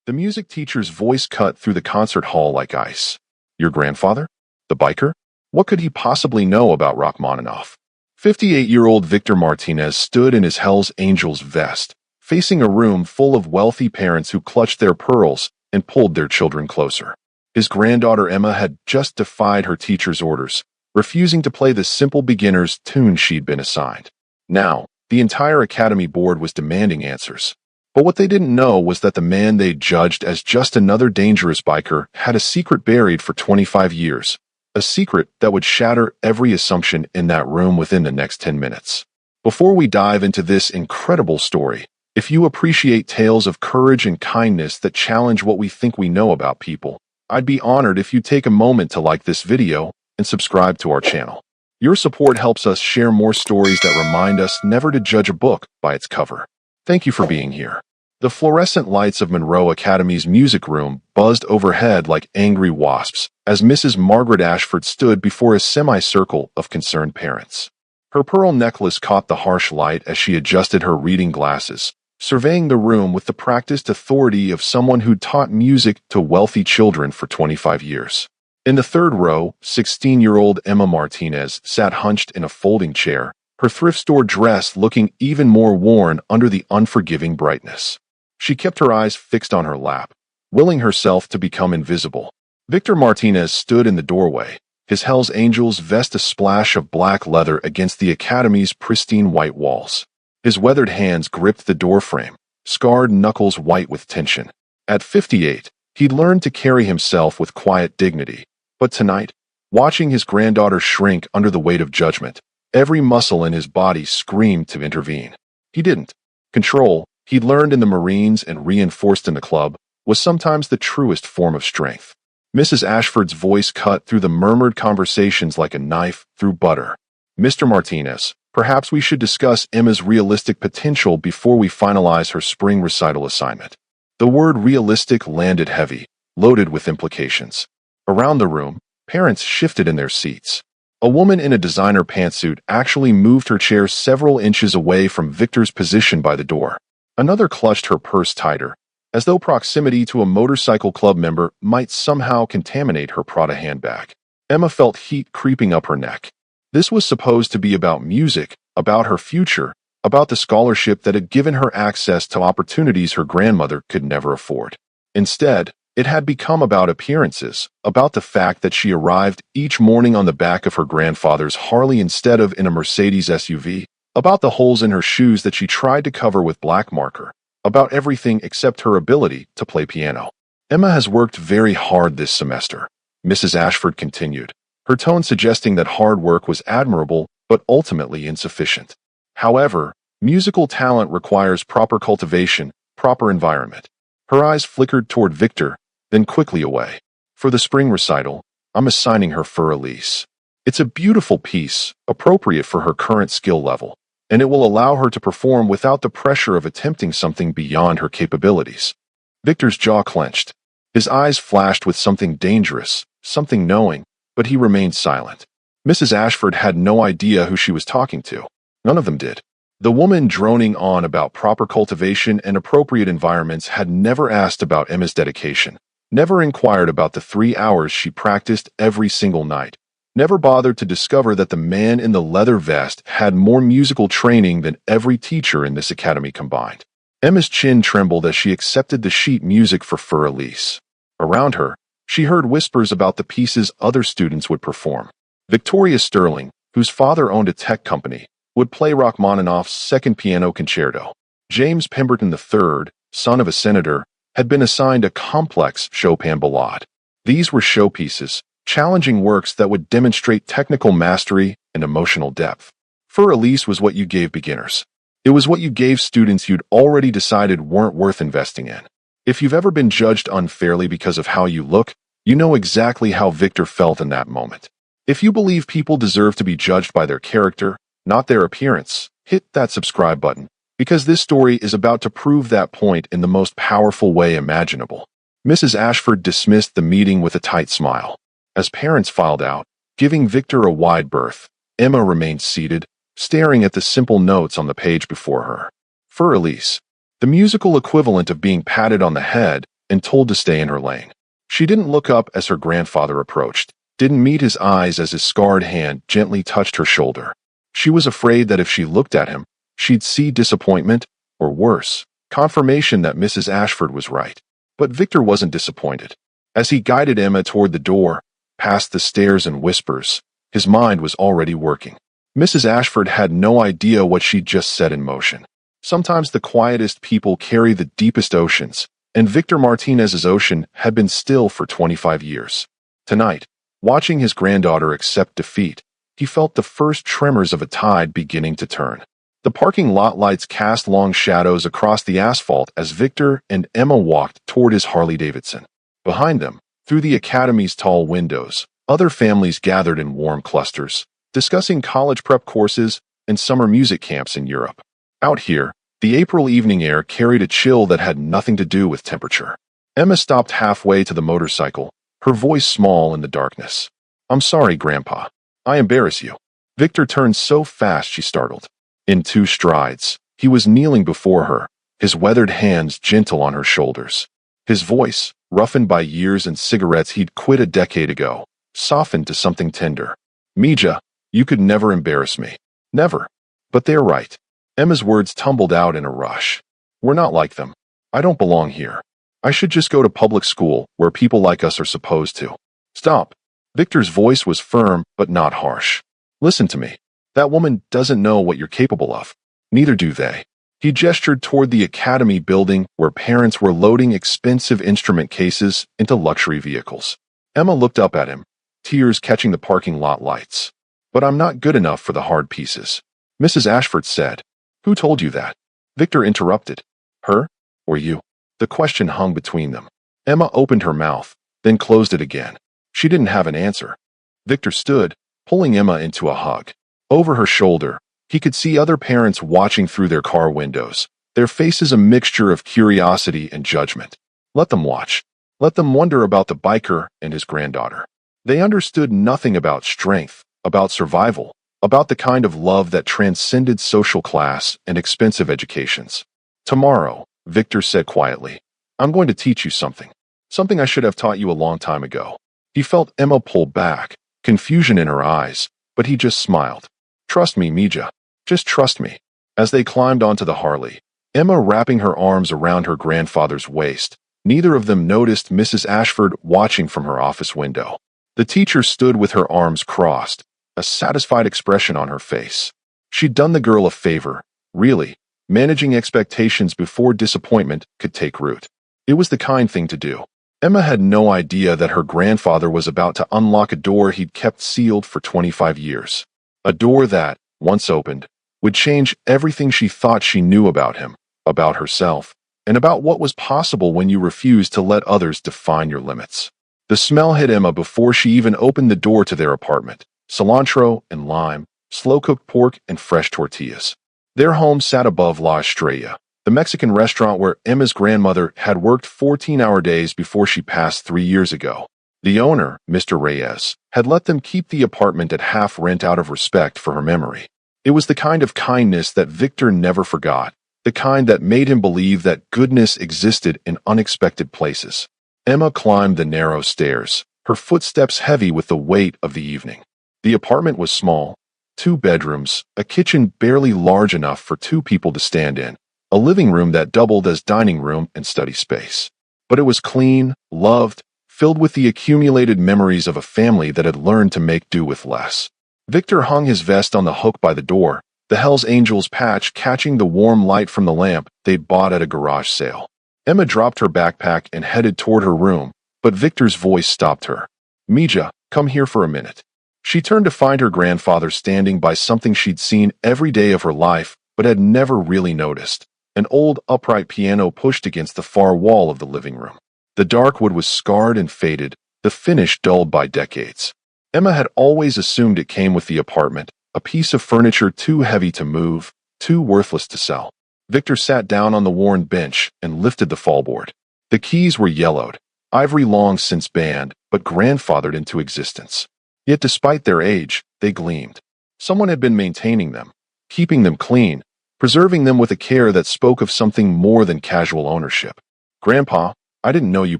The music teacher's voice cut through the concert hall like ice. Your grandfather? The biker? What could he possibly know about Rachmaninoff? 58-year-old Victor Martinez stood in his Hell's Angels vest, facing a room full of wealthy parents who clutched their pearls and pulled their children closer. His granddaughter Emma had just defied her teacher's orders, refusing to play the simple beginner's tune she'd been assigned. Now, the entire Academy board was demanding answers. But what they didn't know was that the man they judged as just another dangerous biker had a secret buried for 25 years. A secret that would shatter every assumption in that room within the next 10 minutes. Before we dive into this incredible story, if you appreciate tales of courage and kindness that challenge what we think we know about people, I'd be honored if you take a moment to like this video and subscribe to our channel. Your support helps us share more stories that remind us never to judge a book by its cover. Thank you for being here. The fluorescent lights of Monroe Academy's music room buzzed overhead like angry wasps as Mrs. Margaret Ashford stood before a semicircle of concerned parents. Her pearl necklace caught the harsh light as she adjusted her reading glasses, surveying the room with the practiced authority of someone who'd taught music to wealthy children for 25 years. In the third row, 16-year-old Emma Martinez sat hunched in a folding chair, her thrift store dress looking even more worn under the unforgiving brightness. She kept her eyes fixed on her lap, willing herself to become invisible. Victor Martinez stood in the doorway, his Hell's Angels vest a splash of black leather against the Academy's pristine white walls. His weathered hands gripped the doorframe, scarred knuckles white with tension. At 58, he'd learned to carry himself with quiet dignity. But tonight, watching his granddaughter shrink under the weight of judgment, every muscle in his body screamed to intervene. He didn't. Control, he'd learned in the Marines and reinforced in the club, was sometimes the truest form of strength. Mrs. Ashford's voice cut through the murmured conversations like a knife through butter. Mr. Martinez, perhaps we should discuss Emma's realistic potential before we finalize her spring recital assignment. The word realistic landed heavy, loaded with implications. Around the room, parents shifted in their seats. A woman in a designer pantsuit actually moved her chair several inches away from Victor's position by the door. Another clutched her purse tighter, as though proximity to a motorcycle club member might somehow contaminate her Prada handbag. Emma felt heat creeping up her neck. This was supposed to be about music, about her future, about the scholarship that had given her access to opportunities her grandmother could never afford. Instead, it had become about appearances, about the fact that she arrived each morning on the back of her grandfather's Harley instead of in a Mercedes SUV, about the holes in her shoes that she tried to cover with black marker, about everything except her ability to play piano. Emma has worked very hard this semester, Mrs. Ashford continued, her tone suggesting that hard work was admirable but ultimately insufficient. However, musical talent requires proper cultivation, proper environment. Her eyes flickered toward Victor, then quickly away. For the spring recital, I'm assigning her Für Elise. It's a beautiful piece, appropriate for her current skill level, and it will allow her to perform without the pressure of attempting something beyond her capabilities. Victor's jaw clenched. His eyes flashed with something dangerous, something knowing, but he remained silent. Mrs. Ashford had no idea who she was talking to. None of them did. The woman droning on about proper cultivation and appropriate environments had never asked about Emma's dedication, never inquired about the 3 hours she practiced every single night, never bothered to discover that the man in the leather vest had more musical training than every teacher in this academy combined. Emma's chin trembled as she accepted the sheet music for Für Elise. Around her, she heard whispers about the pieces other students would perform. Victoria Sterling, whose father owned a tech company, would play Rachmaninoff's second piano concerto. James Pemberton III, son of a senator, had been assigned a complex Chopin ballade. These were showpieces, challenging works that would demonstrate technical mastery and emotional depth. Für Elise was what you gave beginners. It was what you gave students you'd already decided weren't worth investing in. If you've ever been judged unfairly because of how you look, you know exactly how Victor felt in that moment. If you believe people deserve to be judged by their character, not their appearance, hit that subscribe button, because this story is about to prove that point in the most powerful way imaginable. Mrs. Ashford dismissed the meeting with a tight smile. As parents filed out, giving Victor a wide berth, Emma remained seated, staring at the simple notes on the page before her. Für Elise, the musical equivalent of being patted on the head, and told to stay in her lane. She didn't look up as her grandfather approached, didn't meet his eyes as his scarred hand gently touched her shoulder. She was afraid that if she looked at him, she'd see disappointment, or worse, confirmation that Mrs. Ashford was right. But Victor wasn't disappointed. As he guided Emma toward the door, past the stairs and whispers, his mind was already working. Mrs. Ashford had no idea what she'd just set in motion. Sometimes the quietest people carry the deepest oceans, and Victor Martinez's ocean had been still for 25 years. Tonight, watching his granddaughter accept defeat, he felt the first tremors of a tide beginning to turn. The parking lot lights cast long shadows across the asphalt as Victor and Emma walked toward his Harley-Davidson. Behind them, through the academy's tall windows, other families gathered in warm clusters, discussing college prep courses and summer music camps in Europe. Out here, the April evening air carried a chill that had nothing to do with temperature. Emma stopped halfway to the motorcycle, her voice small in the darkness. "I'm sorry, Grandpa. I embarrass you." Victor turned so fast she startled. In 2 strides, he was kneeling before her, his weathered hands gentle on her shoulders. His voice, roughened by years and cigarettes he'd quit a decade ago, softened to something tender. "Mija, you could never embarrass me. Never." "But they're right." Emma's words tumbled out in a rush. "We're not like them. I don't belong here. I should just go to public school where people like us are supposed to." "Stop." Victor's voice was firm but not harsh. "Listen to me. That woman doesn't know what you're capable of. Neither do they." He gestured toward the academy building where parents were loading expensive instrument cases into luxury vehicles. Emma looked up at him, tears catching the parking lot lights. "But I'm not good enough for the hard pieces," Mrs. Ashford said. "Who told you that?" Victor interrupted. "Her? Or you?" The question hung between them. Emma opened her mouth, then closed it again. She didn't have an answer. Victor stood, pulling Emma into a hug. Over her shoulder, he could see other parents watching through their car windows, their faces a mixture of curiosity and judgment. Let them watch. Let them wonder about the biker and his granddaughter. They understood nothing about strength, about survival, about the kind of love that transcended social class and expensive educations. "Tomorrow," Victor said quietly, "I'm going to teach you something. Something I should have taught you a long time ago." He felt Emma pull back, confusion in her eyes, but he just smiled. "Trust me, Mija. Just trust me." As they climbed onto the Harley, Emma wrapping her arms around her grandfather's waist, neither of them noticed Mrs. Ashford watching from her office window. The teacher stood with her arms crossed, a satisfied expression on her face. She'd done the girl a favor, really, managing expectations before disappointment could take root. It was the kind thing to do. Emma had no idea that her grandfather was about to unlock a door he'd kept sealed for 25 years. A door that, once opened, would change everything she thought she knew about him, about herself, and about what was possible when you refused to let others define your limits. The smell hit Emma before she even opened the door to their apartment. Cilantro and lime, slow-cooked pork and fresh tortillas. Their home sat above La Estrella, the Mexican restaurant where Emma's grandmother had worked 14-hour days before she passed 3 years ago. The owner, Mr. Reyes, had let them keep the apartment at half rent out of respect for her memory. It was the kind of kindness that Victor never forgot, the kind that made him believe that goodness existed in unexpected places. Emma climbed the narrow stairs, her footsteps heavy with the weight of the evening. The apartment was small, 2 bedrooms, a kitchen barely large enough for 2 people to stand in, a living room that doubled as dining room and study space. But it was clean, loved, filled with the accumulated memories of a family that had learned to make do with less. Victor hung his vest on the hook by the door, the Hells Angels patch catching the warm light from the lamp they'd bought at a garage sale. Emma dropped her backpack and headed toward her room, but Victor's voice stopped her. "Mija, come here for a minute." She turned to find her grandfather standing by something she'd seen every day of her life but had never really noticed, an old upright piano pushed against the far wall of the living room. The dark wood was scarred and faded, the finish dulled by decades. Emma had always assumed it came with the apartment, a piece of furniture too heavy to move, too worthless to sell. Victor sat down on the worn bench and lifted the fallboard. The keys were yellowed, ivory long since banned, but grandfathered into existence. Yet despite their age, they gleamed. Someone had been maintaining them, keeping them clean, preserving them with a care that spoke of something more than casual ownership. "Grandpa," I didn't know you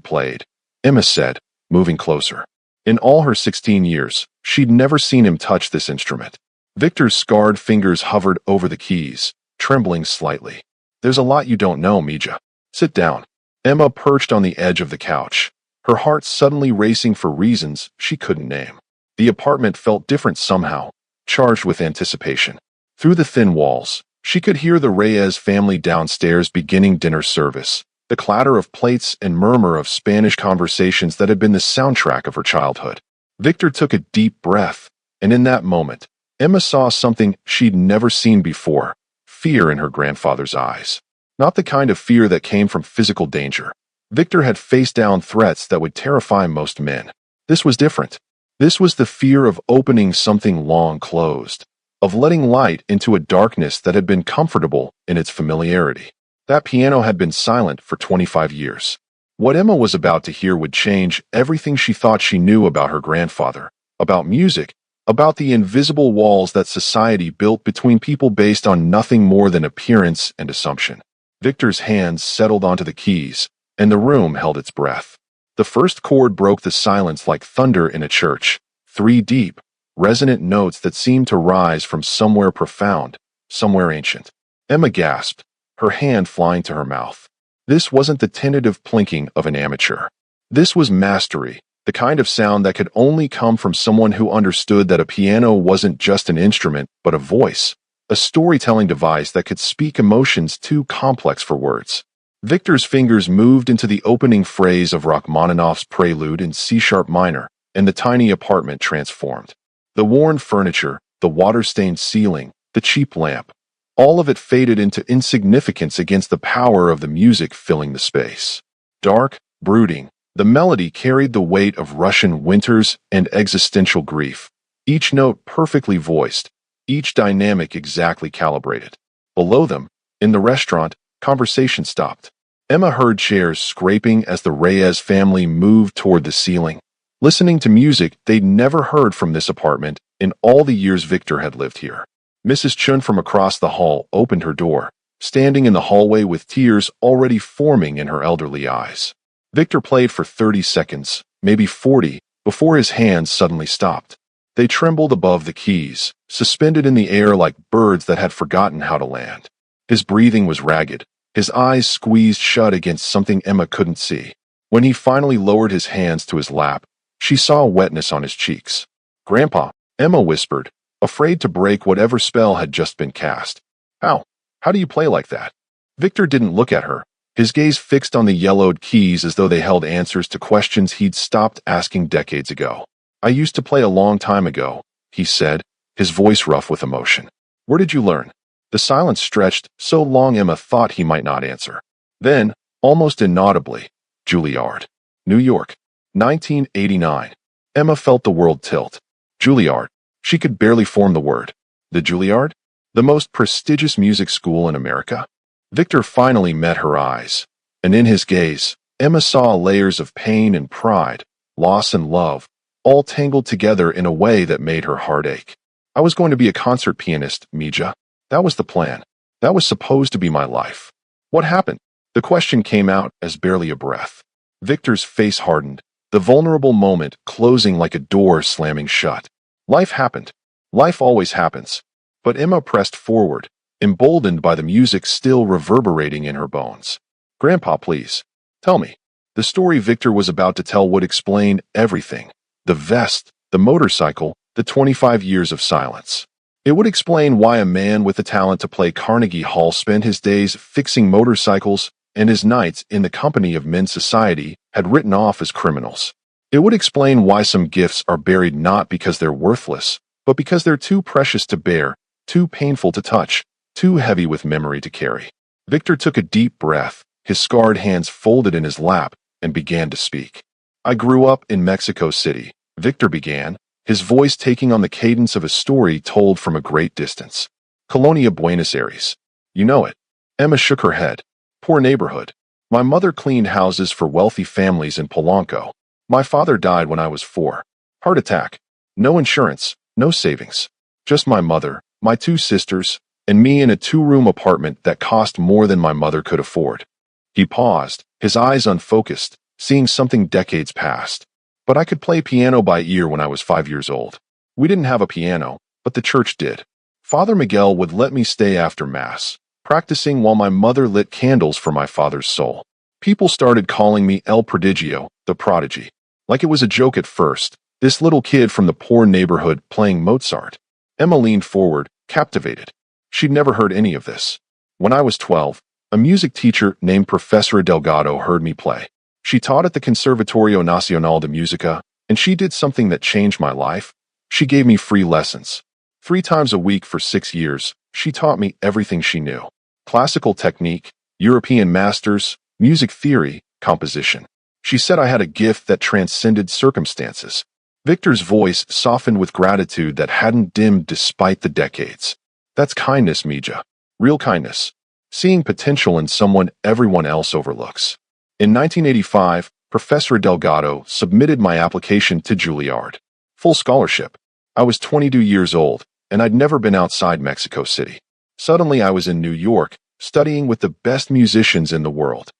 played, Emma said, moving closer. In all her 16 years, she'd never seen him touch this instrument. Victor's scarred fingers hovered over the keys, trembling slightly. There's a lot you don't know, Mija. Sit down. Emma perched on the edge of the couch, her heart suddenly racing for reasons she couldn't name. The apartment felt different somehow, charged with anticipation. Through the thin walls, she could hear the Reyes family downstairs beginning dinner service, the clatter of plates and murmur of Spanish conversations that had been the soundtrack of her childhood. Victor took a deep breath, and in that moment, Emma saw something she'd never seen before, fear in her grandfather's eyes. Not the kind of fear that came from physical danger. Victor had faced down threats that would terrify most men. This was different. This was the fear of opening something long closed, of letting light into a darkness that had been comfortable in its familiarity. That piano had been silent for 25 years. What Emma was about to hear would change everything she thought she knew about her grandfather, about music, about the invisible walls that society built between people based on nothing more than appearance and assumption. Victor's hands settled onto the keys, and the room held its breath. The first chord broke the silence like thunder in a church, 3 deep, resonant notes that seemed to rise from somewhere profound, somewhere ancient. Emma gasped, her hand flying to her mouth. This wasn't the tentative plinking of an amateur. This was mastery, the kind of sound that could only come from someone who understood that a piano wasn't just an instrument, but a voice, a storytelling device that could speak emotions too complex for words. Victor's fingers moved into the opening phrase of Rachmaninoff's Prelude in C-sharp minor, and the tiny apartment transformed. The worn furniture, the water-stained ceiling, the cheap lamp, all of it faded into insignificance against the power of the music filling the space. Dark, brooding, the melody carried the weight of Russian winters and existential grief, each note perfectly voiced, each dynamic exactly calibrated. Below them, in the restaurant, conversation stopped. Emma heard chairs scraping as the Reyes family moved toward the ceiling, listening to music they'd never heard from this apartment in all the years Victor had lived here. Mrs. Chun from across the hall opened her door, standing in the hallway with tears already forming in her elderly eyes. Victor played for 30 seconds, maybe 40, before his hands suddenly stopped. They trembled above the keys, suspended in the air like birds that had forgotten how to land. His breathing was ragged, his eyes squeezed shut against something Emma couldn't see. When he finally lowered his hands to his lap, she saw wetness on his cheeks. "Grandpa," Emma whispered, afraid to break whatever spell had just been cast. How do you play like that?" Victor didn't look at her, his gaze fixed on the yellowed keys as though they held answers to questions he'd stopped asking decades ago. "I used to play a long time ago," he said, his voice rough with emotion. "Where did you learn?" The silence stretched so long Emma thought he might not answer. Then, almost inaudibly, "Juilliard. New York. 1989. Emma felt the world tilt. Juilliard. She could barely form the word. The Juilliard? The most prestigious music school in America? Victor finally met her eyes, and in his gaze, Emma saw layers of pain and pride, loss and love, all tangled together in a way that made her heart ache. "I was going to be a concert pianist, Mija. That was the plan. That was supposed to be my life." "What happened?" The question came out as barely a breath. Victor's face hardened, the vulnerable moment closing like a door slamming shut. "Life happened. Life always happens." But Emma pressed forward, emboldened by the music still reverberating in her bones. "Grandpa, please. Tell me." The story Victor was about to tell would explain everything. The vest, the motorcycle, the 25 years of silence. It would explain why a man with the talent to play Carnegie Hall spent his days fixing motorcycles and his nights in the company of men society had written off as criminals. It would explain why some gifts are buried not because they're worthless, but because they're too precious to bear, too painful to touch, too heavy with memory to carry. Victor took a deep breath, his scarred hands folded in his lap, and began to speak. "I grew up in Mexico City," Victor began, his voice taking on the cadence of a story told from a great distance. "Colonia Buenos Aires. You know it." Emma shook her head. "Poor neighborhood. My mother cleaned houses for wealthy families in Polanco. My father died when I was 4. Heart attack. No insurance, no savings. Just my mother, my 2 sisters, and me in a 2-room apartment that cost more than my mother could afford." He paused, his eyes unfocused, seeing something decades past. But I could play piano by ear when I was 5 years old. We didn't have a piano, but the church did. Father Miguel would let me stay after Mass, practicing while my mother lit candles for my father's soul. People started calling me El Prodigio, the prodigy. Like it was a joke at first, this little kid from the poor neighborhood playing Mozart. Emma leaned forward, captivated. She'd never heard any of this. When I was 12, a music teacher named Professora Delgado heard me play. She taught at the Conservatorio Nacional de Música, and she did something that changed my life. She gave me free lessons. 3 times a week for 6 years, she taught me everything she knew. Classical technique, European masters, music theory, composition. She said I had a gift that transcended circumstances. Victor's voice softened with gratitude that hadn't dimmed despite the decades. That's kindness, Mija. Real kindness. Seeing potential in someone everyone else overlooks. In 1985, Professor Delgado submitted my application to Juilliard. Full scholarship. I was 22 years old, and I'd never been outside Mexico City. Suddenly I was in New York, studying with the best musicians in the world.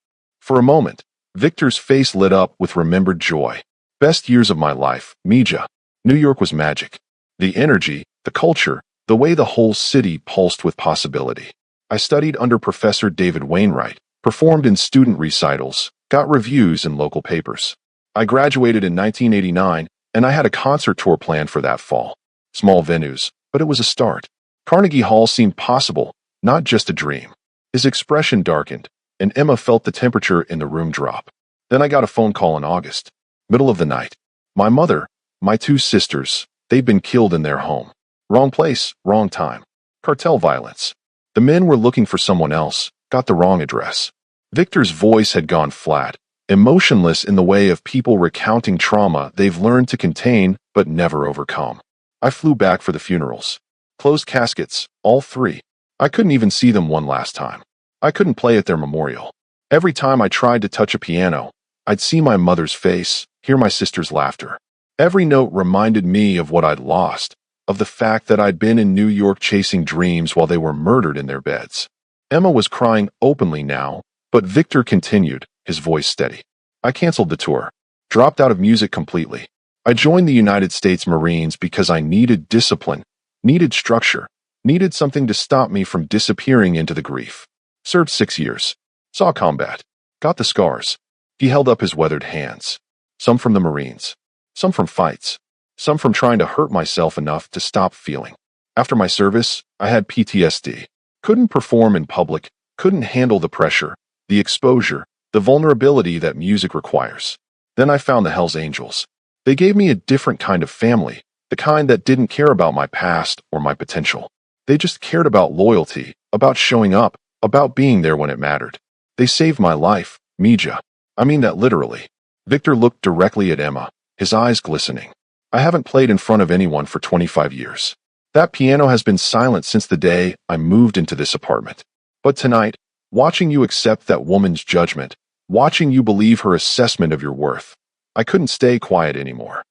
For a moment, Victor's face lit up with remembered joy. Best years of my life, Mija. New York was magic. The energy, the culture, the way the whole city pulsed with possibility. I studied under Professor David Wainwright, performed in student recitals, got reviews in local papers. I graduated in 1989, and I had a concert tour planned for that fall. Small venues, but it was a start. Carnegie Hall seemed possible, not just a dream. His expression darkened, and Emma felt the temperature in the room drop. Then I got a phone call in August, middle of the night. My mother, my 2 sisters, they'd been killed in their home. Wrong place, wrong time. Cartel violence. The men were looking for someone else, got the wrong address. Victor's voice had gone flat, emotionless in the way of people recounting trauma they've learned to contain but never overcome. I flew back for the funerals. Closed caskets, all 3. I couldn't even see them one last time. I couldn't play at their memorial. Every time I tried to touch a piano, I'd see my mother's face, hear my sister's laughter. Every note reminded me of what I'd lost, of the fact that I'd been in New York chasing dreams while they were murdered in their beds. Emma was crying openly now, but Victor continued, his voice steady. I canceled the tour, dropped out of music completely. I joined the United States Marines because I needed discipline, needed structure, needed something to stop me from disappearing into the grief. Served 6 years. Saw combat. Got the scars. He held up his weathered hands. Some from the Marines. Some from fights. Some from trying to hurt myself enough to stop feeling. After my service, I had PTSD. Couldn't perform in public, couldn't handle the pressure, the exposure, the vulnerability that music requires. Then I found the Hells Angels. They gave me a different kind of family, the kind that didn't care about my past or my potential. They just cared about loyalty, about showing up, about being there when it mattered. They saved my life, Mija. I mean that literally. Victor looked directly at Emma, his eyes glistening. I haven't played in front of anyone for 25 years. That piano has been silent since the day I moved into this apartment. But tonight, watching you accept that woman's judgment, watching you believe her assessment of your worth, I couldn't stay quiet anymore.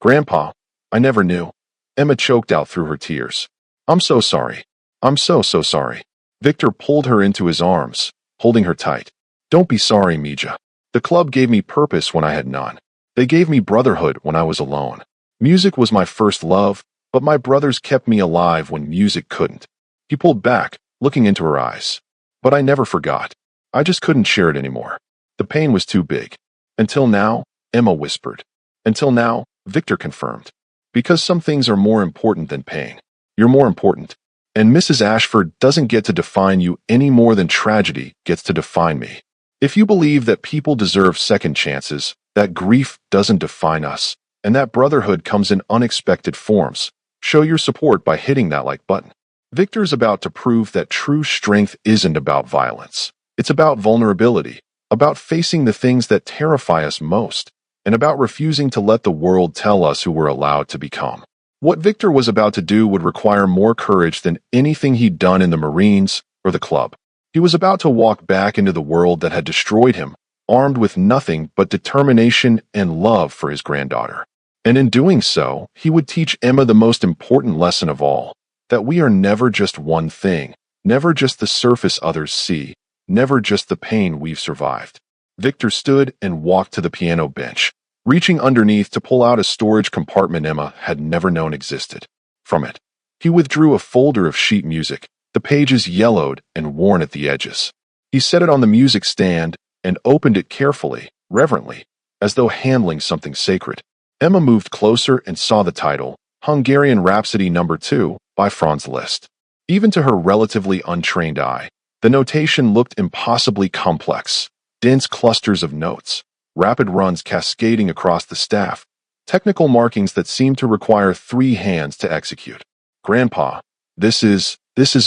Grandpa, I never knew. Emma choked out through her tears. I'm so sorry. I'm so sorry. Victor pulled her into his arms, holding her tight. Don't be sorry, Mija. The club gave me purpose when I had none. They gave me brotherhood when I was alone. Music was my first love, but my brothers kept me alive when music couldn't. He pulled back, looking into her eyes. But I never forgot. I just couldn't share it anymore. The pain was too big. Until now, Emma whispered. Until now, Victor confirmed. Because some things are more important than pain. You're more important. And Mrs. Ashford doesn't get to define you any more than tragedy gets to define me. If you believe that people deserve second chances, that grief doesn't define us, and that brotherhood comes in unexpected forms, show your support by hitting that like button. Victor's about to prove that true strength isn't about violence. It's about vulnerability, about facing the things that terrify us most, and about refusing to let the world tell us who we're allowed to become. What Victor was about to do would require more courage than anything he'd done in the Marines or the club. He was about to walk back into the world that had destroyed him, armed with nothing but determination and love for his granddaughter. And in doing so, he would teach Emma the most important lesson of all, that we are never just one thing, never just the surface others see, never just the pain we've survived. Victor stood and walked to the piano bench, reaching underneath to pull out a storage compartment Emma had never known existed. From it, he withdrew a folder of sheet music, the pages yellowed and worn at the edges. He set it on the music stand and opened it carefully, reverently, as though handling something sacred. Emma moved closer and saw the title, Hungarian Rhapsody No. 2, by Franz Liszt. Even to her relatively untrained eye, the notation looked impossibly complex, dense clusters of notes, rapid runs cascading across the staff, technical markings that seemed to require 3 hands to execute. "Grandpa, this is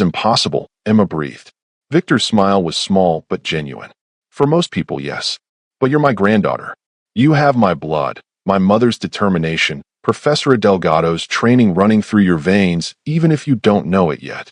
impossible," Emma breathed. Victor's smile was small but genuine. "For most people, yes. But you're my granddaughter. You have my blood, my mother's determination, Professor Delgado's training running through your veins, even if you don't know it yet."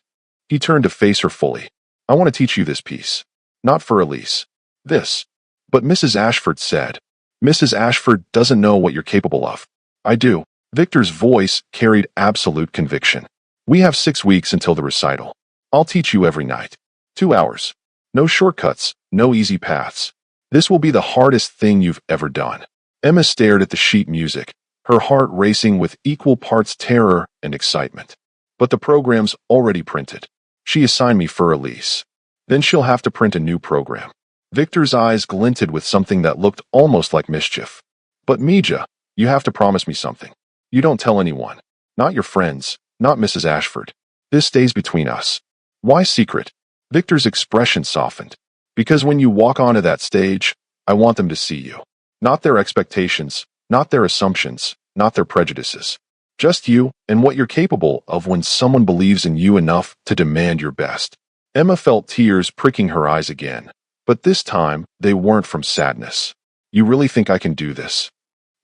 He turned to face her fully. "I want to teach you this piece. Not for Elise. This." "But Mrs. Ashford said." "Mrs. Ashford doesn't know what you're capable of." "I do." Victor's voice carried absolute conviction. "We have 6 weeks until the recital. I'll teach you every night. 2 hours. No shortcuts, no easy paths. This will be the hardest thing you've ever done." Emma stared at the sheet music, her heart racing with equal parts terror and excitement. "But the program's already printed. She assigned me for Elise. Then she'll have to print a new program." Victor's eyes glinted with something that looked almost like mischief. "But Mija, you have to promise me something. You don't tell anyone. Not your friends, not Mrs. Ashford. This stays between us." "Why secret?" Victor's expression softened. "Because when you walk onto that stage, I want them to see you. Not their expectations, not their assumptions, not their prejudices. Just you and what you're capable of when someone believes in you enough to demand your best." Emma felt tears pricking her eyes again, but this time they weren't from sadness. "You really think I can do this?"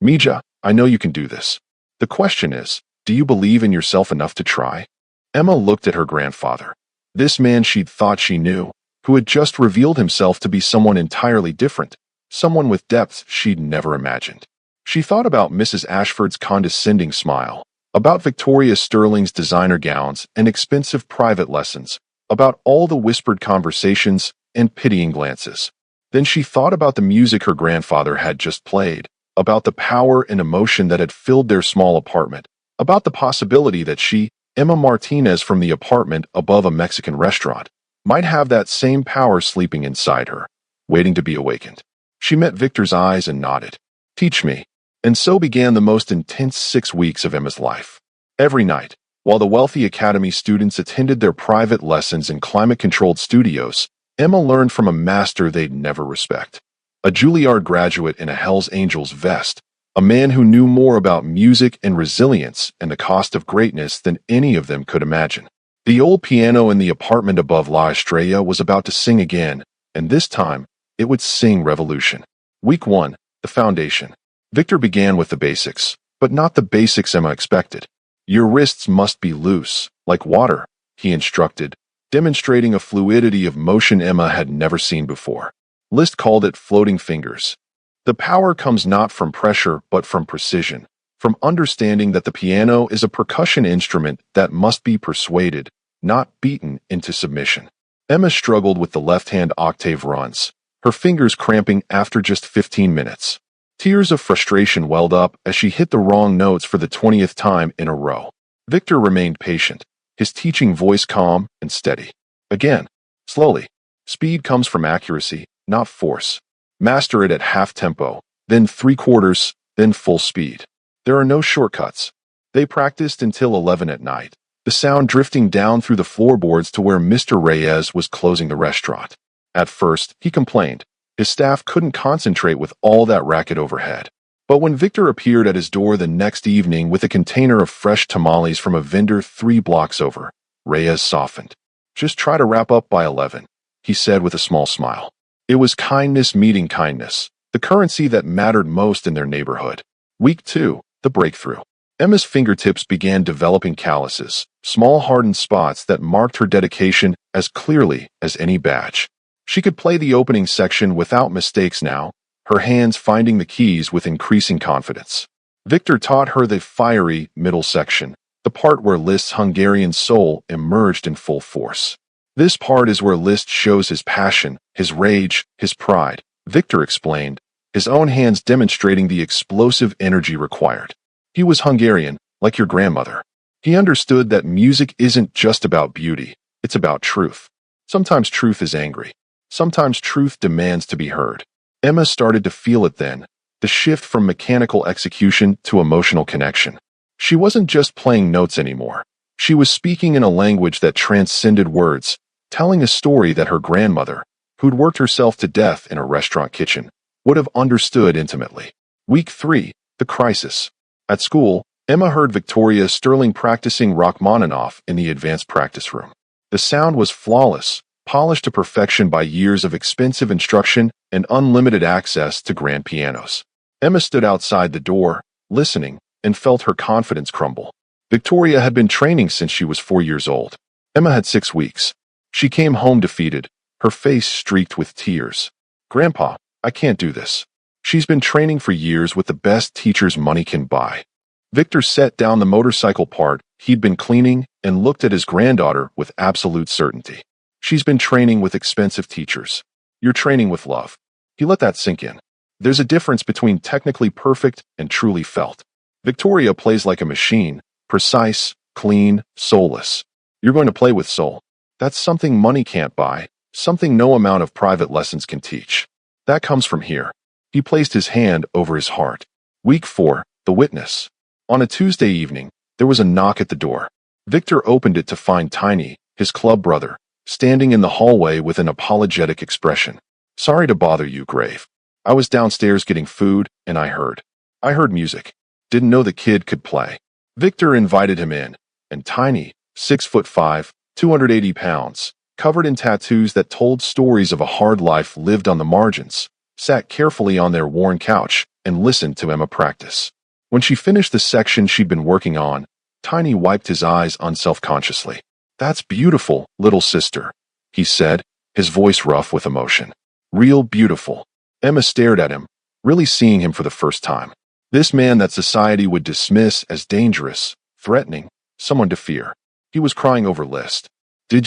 "Mija, I know you can do this. The question is, do you believe in yourself enough to try?" Emma looked at her grandfather. This man she'd thought she knew, who had just revealed himself to be someone entirely different, someone with depths she'd never imagined. She thought about Mrs. Ashford's condescending smile, about Victoria Sterling's designer gowns and expensive private lessons, about all the whispered conversations and pitying glances. Then she thought about the music her grandfather had just played, about the power and emotion that had filled their small apartment, about the possibility that she, Emma Martinez from the apartment above a Mexican restaurant, might have that same power sleeping inside her, waiting to be awakened. She met Victor's eyes and nodded. "Teach me." And so began the most intense 6 weeks of Emma's life. Every night, while the wealthy academy students attended their private lessons in climate-controlled studios, Emma learned from a master they'd never respect. A Juilliard graduate in a Hells Angels vest, a man who knew more about music and resilience and the cost of greatness than any of them could imagine. The old piano in the apartment above La Estrella was about to sing again, and this time, it would sing revolution. Week 1, the foundation. Victor began with the basics, but not the basics Emma expected. "Your wrists must be loose, like water," he instructed, demonstrating a fluidity of motion Emma had never seen before. Liszt called it floating fingers. The power comes not from pressure but from precision, from understanding that the piano is a percussion instrument that must be persuaded, not beaten into submission. Emma struggled with the left-hand octave runs, her fingers cramping after just 15 minutes. Tears of frustration welled up as she hit the wrong notes for the 20th time in a row. Victor remained patient, his teaching voice calm and steady. "Again, slowly. Speed comes from accuracy, not force. Master it at half tempo, then 3/4, then full speed. There are no shortcuts." They practiced until 11 at night, the sound drifting down through the floorboards to where Mr. Reyes was closing the restaurant. At first, he complained. His staff couldn't concentrate with all that racket overhead. But when Victor appeared at his door the next evening with a container of fresh tamales from a vendor 3 blocks over, Reyes softened. "Just try to wrap up by 11, he said with a small smile. It was kindness meeting kindness, the currency that mattered most in their neighborhood. Week 2, the breakthrough. Emma's fingertips began developing calluses, small hardened spots that marked her dedication as clearly as any badge. She could play the opening section without mistakes now, her hands finding the keys with increasing confidence. Victor taught her the fiery middle section, the part where Liszt's Hungarian soul emerged in full force. This part is where Liszt shows his passion, his rage, his pride, Victor explained, his own hands demonstrating the explosive energy required. He was Hungarian, like your grandmother. He understood that music isn't just about beauty, it's about truth. Sometimes truth is angry. Sometimes truth demands to be heard. Emma started to feel it then, the shift from mechanical execution to emotional connection. She wasn't just playing notes anymore. She was speaking in a language that transcended words, telling a story that her grandmother, who'd worked herself to death in a restaurant kitchen, would have understood intimately. Week 3, the crisis. At school, Emma heard Victoria Sterling practicing Rachmaninoff in the advanced practice room. The sound was flawless, polished to perfection by years of expensive instruction and unlimited access to grand pianos. Emma stood outside the door, listening, and felt her confidence crumble. Victoria had been training since she was 4 years old. Emma had 6 weeks. She came home defeated, her face streaked with tears. "Grandpa, I can't do this. She's been training for years with the best teachers money can buy." Victor set down the motorcycle part he'd been cleaning and looked at his granddaughter with absolute certainty. "She's been training with expensive teachers. You're training with love." He let that sink in. There's a difference between technically perfect and truly felt. Victoria plays like a machine, precise, clean, soulless. You're going to play with soul. That's something money can't buy, something no amount of private lessons can teach. That comes from here. He placed his hand over his heart. Week 4, the witness. On a Tuesday evening, there was a knock at the door. Victor opened it to find Tiny, his club brother, standing in the hallway with an apologetic expression. "Sorry to bother you, Grave. I was downstairs getting food, and I heard music. Didn't know the kid could play." Victor invited him in, and Tiny, 6'5", 280 pounds, covered in tattoos that told stories of a hard life lived on the margins, sat carefully on their worn couch and listened to Emma practice. When she finished the section she'd been working on, Tiny wiped his eyes unselfconsciously. "That's beautiful, little sister," he said, his voice rough with emotion. "Real beautiful." Emma stared at him, really seeing him for the first time. This man that society would dismiss as dangerous, threatening, someone to fear. He was crying over Liszt. Do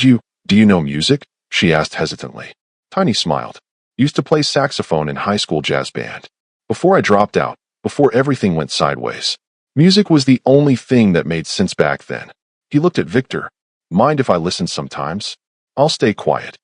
you know music?" she asked hesitantly. Tiny smiled. "Used to play saxophone in high school jazz band. Before I dropped out, before everything went sideways. Music was the only thing that made sense back then." He looked at Victor. "Mind if I listen sometimes? I'll stay quiet."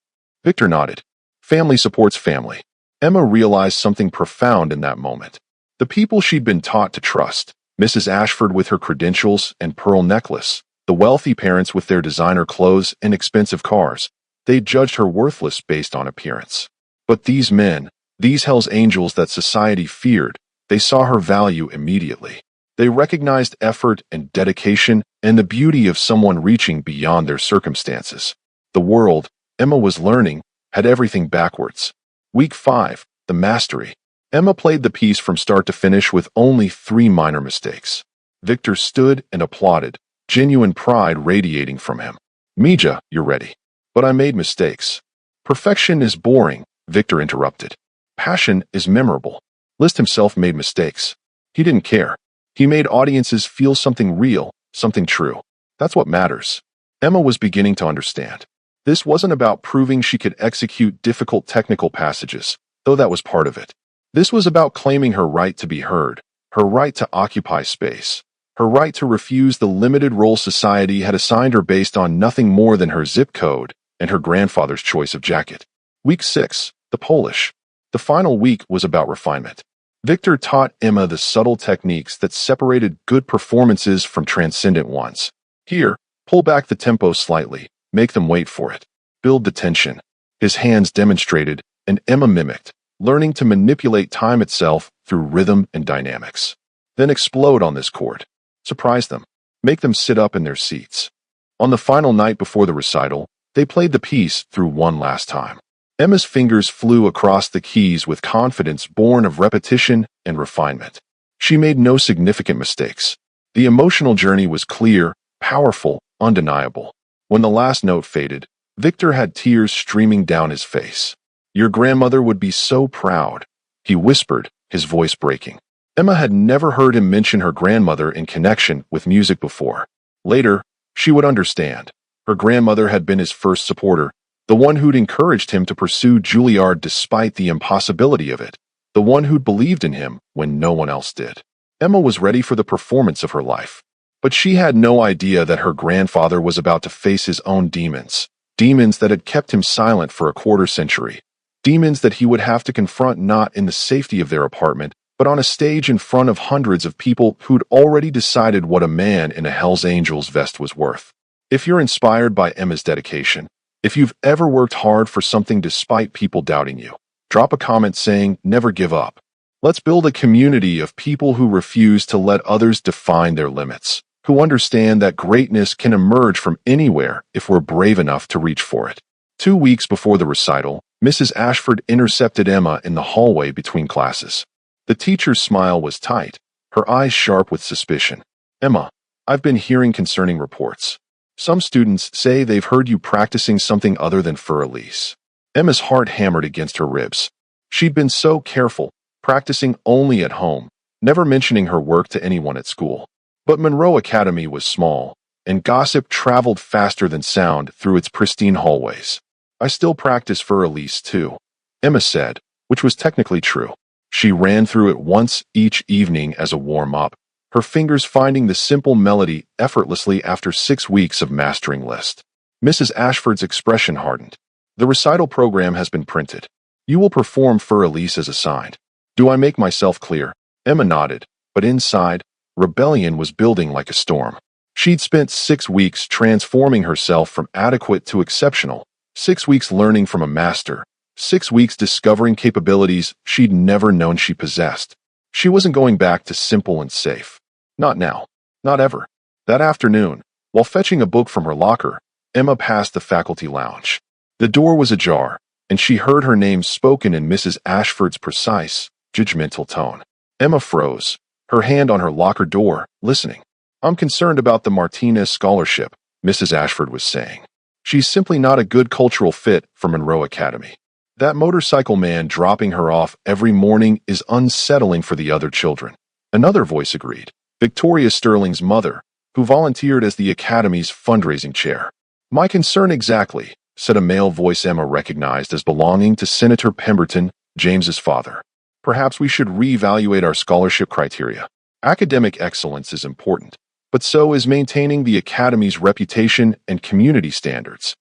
Victor nodded. Family supports family. Emma realized something profound in that moment. The people she'd been taught to trust, Mrs. Ashford with her credentials and pearl necklace, the wealthy parents with their designer clothes and expensive cars, they judged her worthless based on appearance. But these men, these Hell's Angels that society feared, they saw her value immediately. They recognized effort and dedication and the beauty of someone reaching beyond their circumstances. The world, Emma was learning, had everything backwards. Week 5, the mastery. Emma played the piece from start to finish with only 3 minor mistakes. Victor stood and applauded, genuine pride radiating from him. "Mija, you're ready." "But I made mistakes." "Perfection is boring," Victor interrupted. "Passion is memorable." Liszt himself made mistakes. He didn't care. He made audiences feel something real, something true. That's what matters. Emma was beginning to understand. This wasn't about proving she could execute difficult technical passages, though that was part of it. This was about claiming her right to be heard, her right to occupy space, her right to refuse the limited role society had assigned her based on nothing more than her zip code and her grandfather's choice of jacket. Week 6, the Polish. The final week was about refinement. Victor taught Emma the subtle techniques that separated good performances from transcendent ones. Here, pull back the tempo slightly, make them wait for it. Build the tension. His hands demonstrated, and Emma mimicked, learning to manipulate time itself through rhythm and dynamics. Then explode on this chord. Surprise them. Make them sit up in their seats. On the final night before the recital, they played the piece through one last time. Emma's fingers flew across the keys with confidence born of repetition and refinement. She made no significant mistakes. The emotional journey was clear, powerful, undeniable. When the last note faded, Victor had tears streaming down his face. "Your grandmother would be so proud," he whispered, his voice breaking. Emma had never heard him mention her grandmother in connection with music before. Later, she would understand. Her grandmother had been his first supporter, The one who'd encouraged him to pursue Juilliard despite the impossibility of it. The one who'd believed in him when no one else did. Emma was ready for the performance of her life. But she had no idea that her grandfather was about to face his own demons. Demons that had kept him silent for a quarter century. Demons that he would have to confront not in the safety of their apartment, but on a stage in front of hundreds of people who'd already decided what a man in a Hell's Angels vest was worth. If you're inspired by Emma's dedication, if you've ever worked hard for something despite people doubting you, drop a comment saying, "Never give up." Let's build a community of people who refuse to let others define their limits, who understand that greatness can emerge from anywhere if we're brave enough to reach for it. 2 weeks before the recital, Mrs. Ashford intercepted Emma in the hallway between classes. The teacher's smile was tight, her eyes sharp with suspicion. "Emma, I've been hearing concerning reports. Some students say they've heard you practicing something other than Für Elise." Emma's heart hammered against her ribs. She'd been so careful, practicing only at home, never mentioning her work to anyone at school. But Monroe Academy was small, and gossip traveled faster than sound through its pristine hallways. "I still practice Für Elise too," Emma said, which was technically true. She ran through it once each evening as a warm-up, her fingers finding the simple melody effortlessly after 6 weeks of mastering Liszt. Mrs. Ashford's expression hardened. "The recital program has been printed. You will perform Für Elise as assigned. Do I make myself clear?" Emma nodded, but inside, rebellion was building like a storm. She'd spent 6 weeks transforming herself from adequate to exceptional, 6 weeks learning from a master, 6 weeks discovering capabilities she'd never known she possessed. She wasn't going back to simple and safe. Not now. Not ever. That afternoon, while fetching a book from her locker, Emma passed the faculty lounge. The door was ajar, and she heard her name spoken in Mrs. Ashford's precise, judgmental tone. Emma froze, her hand on her locker door, listening. "I'm concerned about the Martinez scholarship," Mrs. Ashford was saying. "She's simply not a good cultural fit for Monroe Academy. That motorcycle man dropping her off every morning is unsettling for the other children." Another voice agreed. Victoria Sterling's mother, who volunteered as the Academy's fundraising chair. "My concern exactly," said a male voice Emma recognized as belonging to Senator Pemberton, James's father. "Perhaps we should reevaluate our scholarship criteria. Academic excellence is important, but so is maintaining the Academy's reputation and community standards."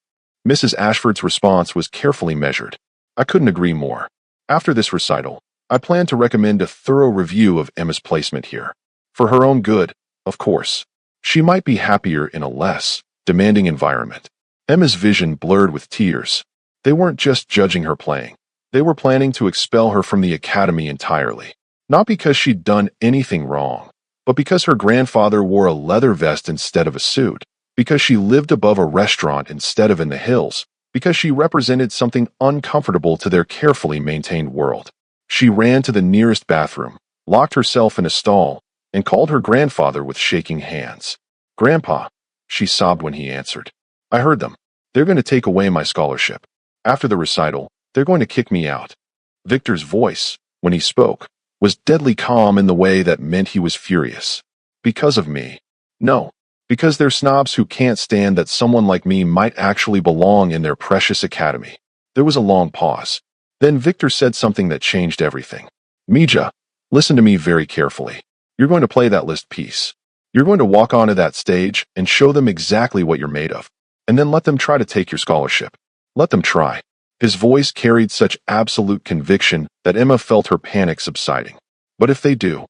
Mrs. Ashford's response was carefully measured. "I couldn't agree more. After this recital, I plan to recommend a thorough review of Emma's placement here. For her own good, of course. She might be happier in a less demanding environment." Emma's vision blurred with tears. They weren't just judging her playing. They were planning to expel her from the Academy entirely. Not because she'd done anything wrong, but because her grandfather wore a leather vest instead of a suit, because she lived above a restaurant instead of in the hills, because she represented something uncomfortable to their carefully maintained world. She ran to the nearest bathroom, locked herself in a stall, and called her grandfather with shaking hands. "Grandpa," she sobbed when he answered. "I heard them. They're going to take away my scholarship. After the recital, they're going to kick me out." Victor's voice, when he spoke, was deadly calm in the way that meant he was furious. "Because of me. No, because they're snobs who can't stand that someone like me might actually belong in their precious academy." There was a long pause. Then Victor said something that changed everything. "Mija, listen to me very carefully. You're going to play that Liszt piece. You're going to walk onto that stage and show them exactly what you're made of. And then let them try to take your scholarship. Let them try." His voice carried such absolute conviction that Emma felt her panic subsiding. "But if they do,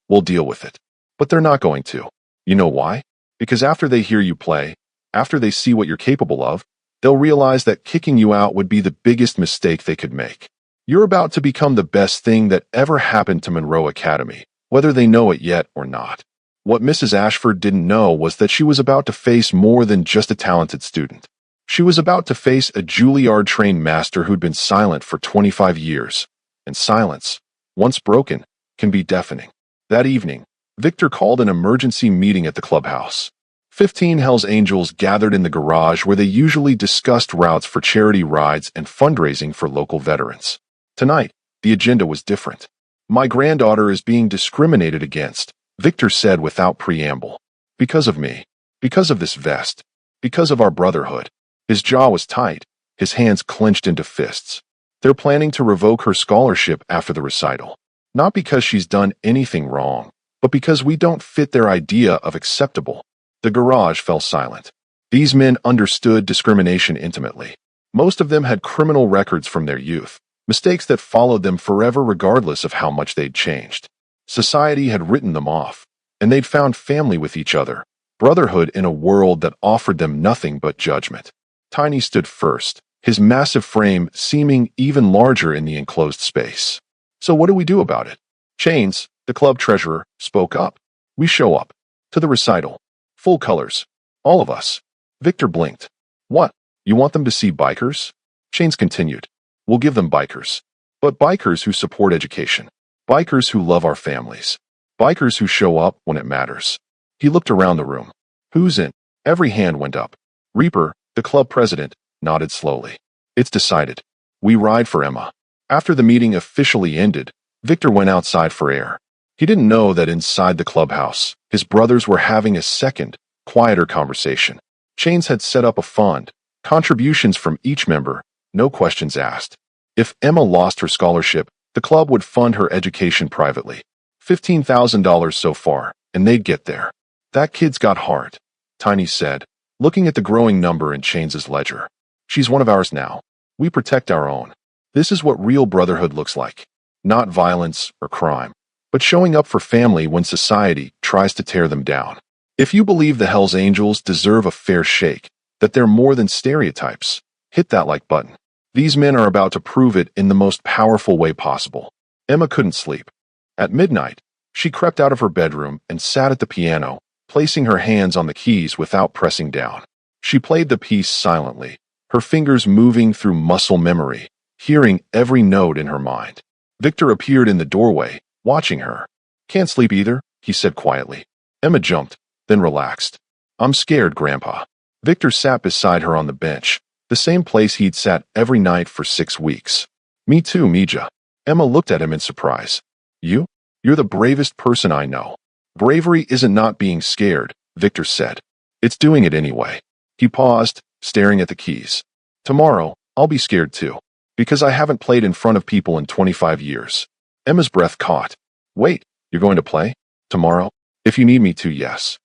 we'll deal with it. But they're not going to. You know why? Because after they hear you play, after they see what you're capable of, they'll realize that kicking you out would be the biggest mistake they could make. You're about to become the best thing that ever happened to Monroe Academy, whether they know it yet or not." What Mrs. Ashford didn't know was that she was about to face more than just a talented student. She was about to face a Juilliard-trained master who'd been silent for 25 years. And silence, once broken, can be deafening. That evening, Victor called an emergency meeting at the clubhouse. 15 Hells Angels gathered in the garage where they usually discussed routes for charity rides and fundraising for local veterans. Tonight, the agenda was different. "My granddaughter is being discriminated against," Victor said without preamble. "Because of me. Because of this vest. Because of our brotherhood." His jaw was tight, his hands clenched into fists. They're planning to revoke her scholarship after the recital. Not because she's done anything wrong, but because we don't fit their idea of acceptable. The garage fell silent. These men understood discrimination intimately. Most of them had criminal records from their youth, mistakes that followed them forever regardless of how much they'd changed. Society had written them off, and they'd found family with each other, brotherhood in a world that offered them nothing but judgment. Tiny stood first, his massive frame seeming even larger in the enclosed space. So what do we do about it? Chains, the club treasurer, spoke up. We show up. To the recital. Full colors. All of us. Victor blinked. What? You want them to see bikers? Chains continued. We'll give them bikers. But bikers who support education. Bikers who love our families. Bikers who show up when it matters. He looked around the room. Who's in? Every hand went up. Reaper, the club president, nodded slowly. It's decided. We ride for Emma. After the meeting officially ended, Victor went outside for air. He didn't know that inside the clubhouse, his brothers were having a second, quieter conversation. Chains had set up a fund, contributions from each member, no questions asked. If Emma lost her scholarship, the club would fund her education privately. $15,000 so far, and they'd get there. That kid's got heart, Tiny said, looking at the growing number in Chains' ledger. She's one of ours now. We protect our own. This is what real brotherhood looks like. Not violence or crime, but showing up for family when society tries to tear them down. If you believe the Hells Angels deserve a fair shake, that they're more than stereotypes, hit that like button. These men are about to prove it in the most powerful way possible. Emma couldn't sleep. At midnight, she crept out of her bedroom and sat at the piano, placing her hands on the keys without pressing down. She played the piece silently, her fingers moving through muscle memory, hearing every note in her mind. Victor appeared in the doorway, watching her. Can't sleep either, he said quietly. Emma jumped, then relaxed. I'm scared, Grandpa. Victor sat beside her on the bench, the same place he'd sat every night for 6 weeks. Me too, Mija. Emma looked at him in surprise. You? You're the bravest person I know. Bravery isn't not being scared, Victor said. It's doing it anyway. He paused, staring at the keys. Tomorrow, I'll be scared too. Because I haven't played in front of people in 25 years. Emma's breath caught. Wait, you're going to play? Tomorrow? If you need me to, yes.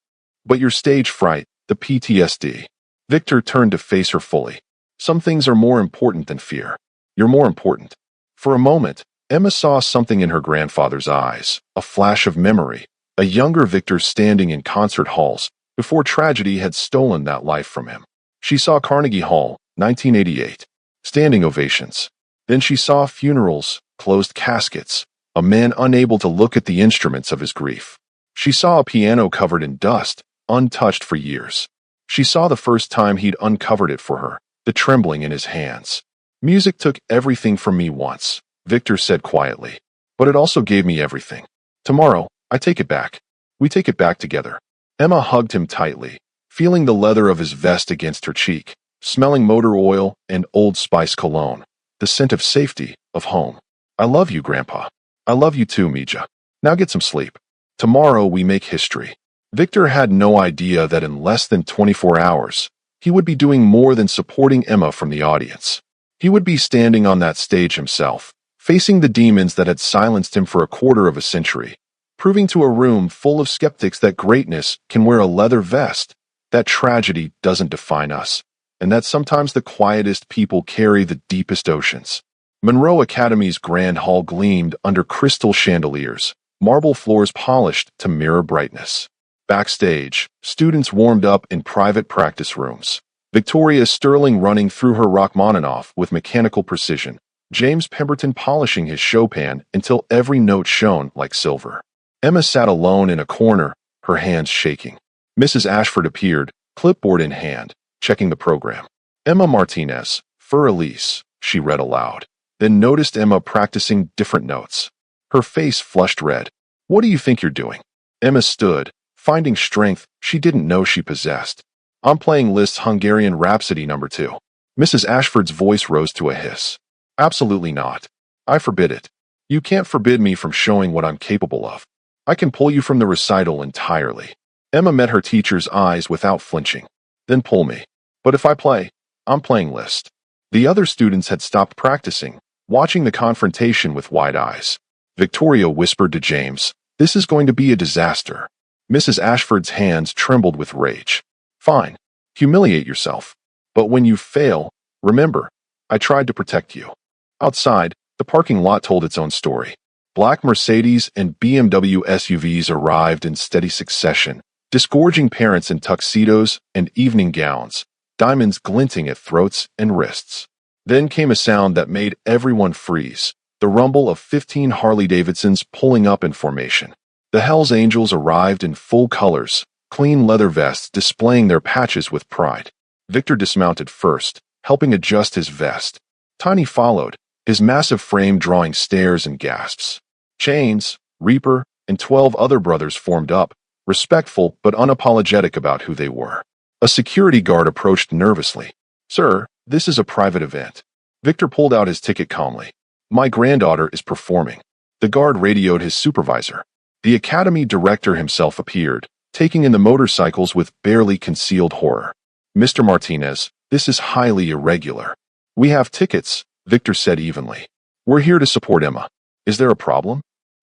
But your stage fright, the PTSD. Victor turned to face her fully. Some things are more important than fear. You're more important. For a moment, Emma saw something in her grandfather's eyes, a flash of memory, a younger Victor standing in concert halls before tragedy had stolen that life from him. She saw Carnegie Hall, 1988. Standing ovations. Then she saw funerals, closed caskets, a man unable to look at the instruments of his grief. She saw a piano covered in dust, untouched for years. She saw the first time he'd uncovered it for her, the trembling in his hands. Music took everything from me once, Victor said quietly. But it also gave me everything. Tomorrow, I take it back. We take it back together. Emma hugged him tightly, feeling the leather of his vest against her cheek, smelling motor oil and Old Spice cologne, the scent of safety, of home. I love you, Grandpa. I love you too, Mija. Now get some sleep. Tomorrow we make history. Victor had no idea that in less than 24 hours, he would be doing more than supporting Emma from the audience. He would be standing on that stage himself, facing the demons that had silenced him for a quarter of a century, proving to a room full of skeptics that greatness can wear a leather vest, that tragedy doesn't define us, and that sometimes the quietest people carry the deepest oceans. Monroe Academy's grand hall gleamed under crystal chandeliers, marble floors polished to mirror brightness. Backstage, students warmed up in private practice rooms. Victoria Sterling running through her Rachmaninoff with mechanical precision, James Pemberton polishing his Chopin until every note shone like silver. Emma sat alone in a corner, her hands shaking. Mrs. Ashford appeared, clipboard in hand, checking the program. Emma Martinez, Fur Elise, she read aloud, then noticed Emma practicing different notes. Her face flushed red. What do you think you're doing? Emma stood, finding strength she didn't know she possessed. I'm playing Liszt's Hungarian Rhapsody No. 2. Mrs. Ashford's voice rose to a hiss. Absolutely not. I forbid it. You can't forbid me from showing what I'm capable of. I can pull you from the recital entirely. Emma met her teacher's eyes without flinching. Then pull me. But if I play, I'm playing List. The other students had stopped practicing, watching the confrontation with wide eyes. Victoria whispered to James, "This is going to be a disaster." Mrs. Ashford's hands trembled with rage. "Fine. Humiliate yourself. But when you fail, remember, I tried to protect you." Outside, the parking lot told its own story. Black Mercedes and BMW SUVs arrived in steady succession, disgorging parents in tuxedos and evening gowns, diamonds glinting at throats and wrists. Then came a sound that made everyone freeze, the rumble of 15 Harley-Davidsons pulling up in formation. The Hells Angels arrived in full colors, clean leather vests displaying their patches with pride. Victor dismounted first, helping adjust his vest. Tiny followed, his massive frame drawing stares and gasps. Chains, Reaper, and 12 other brothers formed up, respectful but unapologetic about who they were. A security guard approached nervously. "Sir, this is a private event." Victor pulled out his ticket calmly. "My granddaughter is performing." The guard radioed his supervisor. The academy director himself appeared, taking in the motorcycles with barely concealed horror. "Mr. Martinez, this is highly irregular." "We have tickets," Victor said evenly. "We're here to support Emma. Is there a problem?"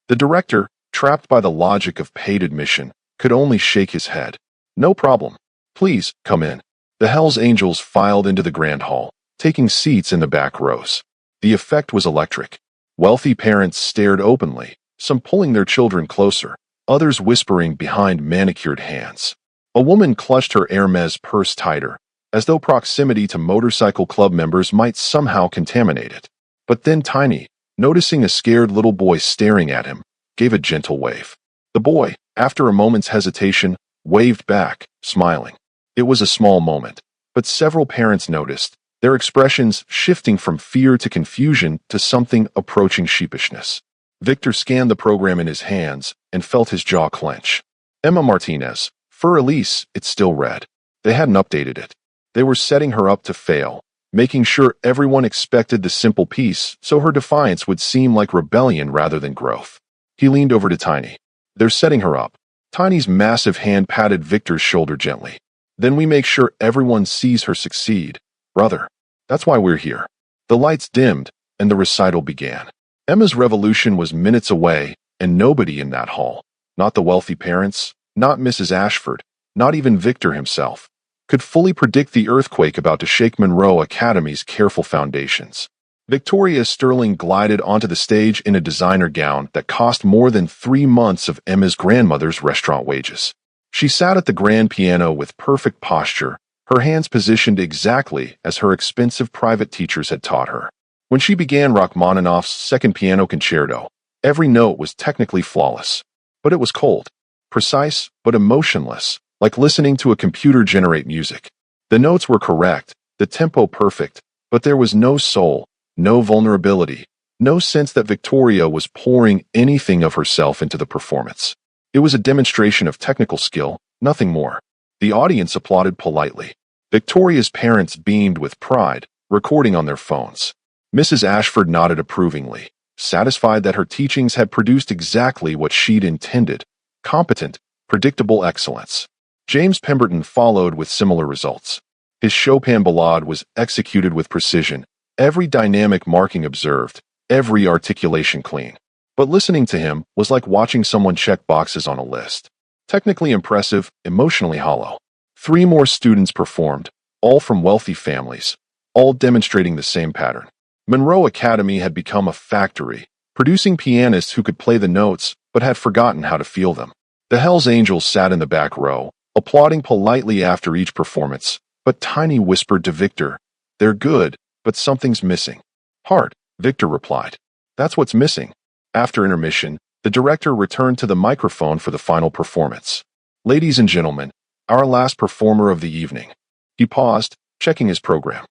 The director, trapped by the logic of paid admission, could only shake his head. "No problem. Please, come in." The Hells Angels filed into the grand hall, taking seats in the back rows. The effect was electric. Wealthy parents stared openly, some pulling their children closer, others whispering behind manicured hands. A woman clutched her Hermes purse tighter, as though proximity to motorcycle club members might somehow contaminate it. But then Tiny, noticing a scared little boy staring at him, gave a gentle wave. The boy, after a moment's hesitation, waved back, smiling. It was a small moment, but several parents noticed, their expressions shifting from fear to confusion to something approaching sheepishness. Victor scanned the program in his hands and felt his jaw clench. Emma Martinez, Fur Elise, it still read. They hadn't updated it. They were setting her up to fail, making sure everyone expected the simple piece so her defiance would seem like rebellion rather than growth. He leaned over to Tiny. "They're setting her up." Tiny's massive hand patted Victor's shoulder gently. "Then we make sure everyone sees her succeed. Brother, that's why we're here." The lights dimmed, and the recital began. Emma's revolution was minutes away, and nobody in that hall, not the wealthy parents, not Mrs. Ashford, not even Victor himself, could fully predict the earthquake about to shake Monroe Academy's careful foundations. Victoria Sterling glided onto the stage in a designer gown that cost more than 3 months of Emma's grandmother's restaurant wages. She sat at the grand piano with perfect posture, her hands positioned exactly as her expensive private teachers had taught her. When she began Rachmaninoff's second piano concerto, every note was technically flawless. But it was cold, precise but emotionless, like listening to a computer generate music. The notes were correct, the tempo perfect, but there was no soul, no vulnerability, no sense that Victoria was pouring anything of herself into the performance. It was a demonstration of technical skill, nothing more. The audience applauded politely. Victoria's parents beamed with pride, recording on their phones. Mrs. Ashford nodded approvingly, satisfied that her teachings had produced exactly what she'd intended: competent, predictable excellence. James Pemberton followed with similar results. His Chopin ballade was executed with precision, every dynamic marking observed, every articulation clean. But listening to him was like watching someone check boxes on a list. Technically impressive, emotionally hollow. 3 more students performed, all from wealthy families, all demonstrating the same pattern. Monroe Academy had become a factory, producing pianists who could play the notes but had forgotten how to feel them. The Hells Angels sat in the back row, applauding politely after each performance, but Tiny whispered to Victor, "They're good, but something's missing." "Heart," Victor replied. "That's what's missing." After intermission, the director returned to the microphone for the final performance. "Ladies and gentlemen, our last performer of the evening." He paused, checking his program.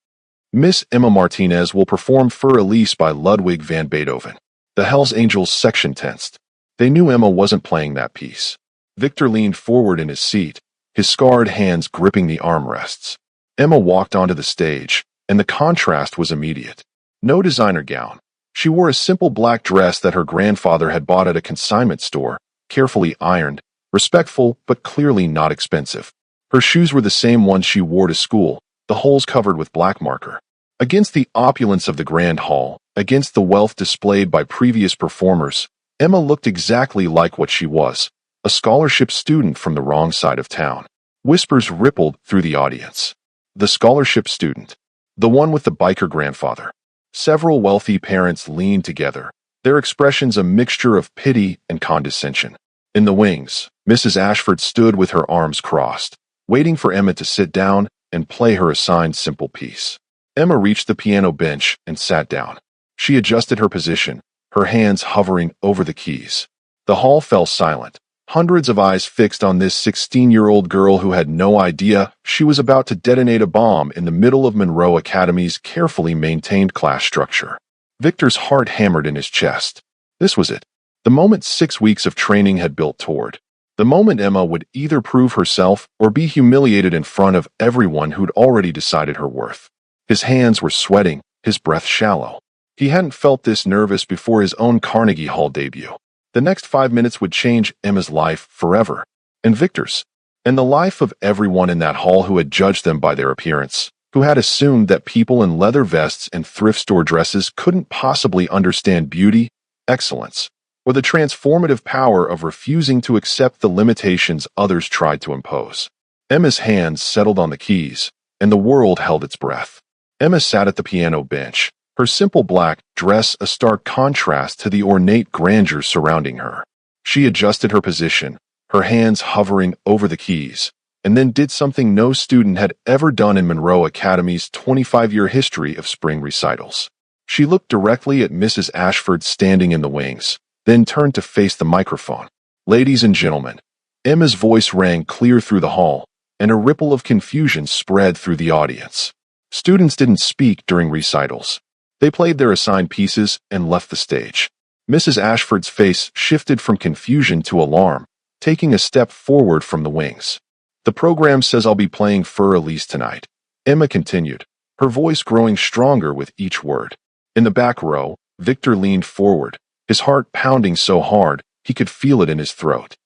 "Miss Emma Martinez will perform Fur Elise by Ludwig van Beethoven." The Hells Angels section tensed. They knew Emma wasn't playing that piece. Victor leaned forward in his seat, his scarred hands gripping the armrests. Emma walked onto the stage, and the contrast was immediate. No designer gown. She wore a simple black dress that her grandfather had bought at a consignment store, carefully ironed, respectful but clearly not expensive. Her shoes were the same ones she wore to school, the holes covered with black marker. Against the opulence of the grand hall, against the wealth displayed by previous performers, Emma looked exactly like what she was, a scholarship student from the wrong side of town. Whispers rippled through the audience. The scholarship student. The one with the biker grandfather. Several wealthy parents leaned together, their expressions a mixture of pity and condescension. In the wings, Mrs. Ashford stood with her arms crossed, waiting for Emma to sit down and play her assigned simple piece. Emma reached the piano bench and sat down. She adjusted her position, her hands hovering over the keys. The hall fell silent, hundreds of eyes fixed on this 16-year-old girl who had no idea she was about to detonate a bomb in the middle of Monroe Academy's carefully maintained class structure. Victor's heart hammered in his chest. This was it. The moment 6 weeks of training had built toward. The moment Emma would either prove herself or be humiliated in front of everyone who'd already decided her worth. His hands were sweating, his breath shallow. He hadn't felt this nervous before his own Carnegie Hall debut. The next 5 minutes would change Emma's life forever, and Victor's, and the life of everyone in that hall who had judged them by their appearance, who had assumed that people in leather vests and thrift store dresses couldn't possibly understand beauty, excellence, or the transformative power of refusing to accept the limitations others tried to impose. Emma's hands settled on the keys, and the world held its breath. Emma sat at the piano bench, her simple black dress a stark contrast to the ornate grandeur surrounding her. She adjusted her position, her hands hovering over the keys, and then did something no student had ever done in Monroe Academy's 25-year history of spring recitals. She looked directly at Mrs. Ashford standing in the wings, then turned to face the microphone. "Ladies and gentlemen," Emma's voice rang clear through the hall, and a ripple of confusion spread through the audience. Students didn't speak during recitals. They played their assigned pieces and left the stage. Mrs. Ashford's face shifted from confusion to alarm, taking a step forward from the wings. "The program says I'll be playing Fur Elise tonight," Emma continued, her voice growing stronger with each word. In the back row, Victor leaned forward, his heart pounding so hard he could feel it in his throat.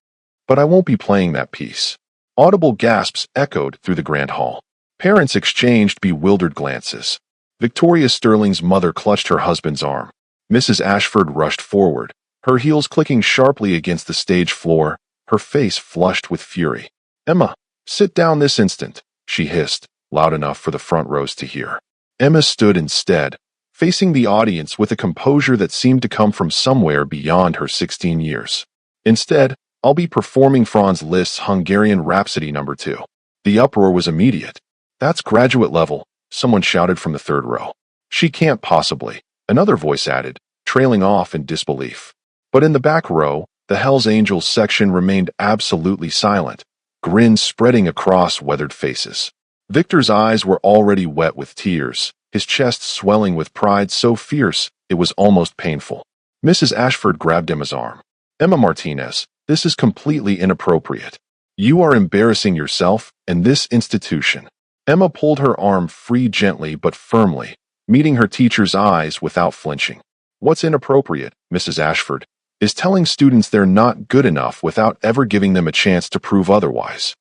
"But I won't be playing that piece." Audible gasps echoed through the grand hall. Parents exchanged bewildered glances. Victoria Sterling's mother clutched her husband's arm. Mrs. Ashford rushed forward, her heels clicking sharply against the stage floor, her face flushed with fury. "Emma, sit down this instant," she hissed, loud enough for the front rows to hear. Emma stood instead, facing the audience with a composure that seemed to come from somewhere beyond her 16 years. "Instead, I'll be performing Franz Liszt's Hungarian Rhapsody No. 2. The uproar was immediate. "That's graduate level," someone shouted from the third row. "She can't possibly," another voice added, trailing off in disbelief. But in the back row, the Hells Angels section remained absolutely silent, grins spreading across weathered faces. Victor's eyes were already wet with tears, his chest swelling with pride so fierce it was almost painful. Mrs. Ashford grabbed Emma's arm. "Emma Martinez, this is completely inappropriate. You are embarrassing yourself and this institution." Emma pulled her arm free gently but firmly, meeting her teacher's eyes without flinching. "What's inappropriate, Mrs. Ashford, is telling students they're not good enough without ever giving them a chance to prove otherwise."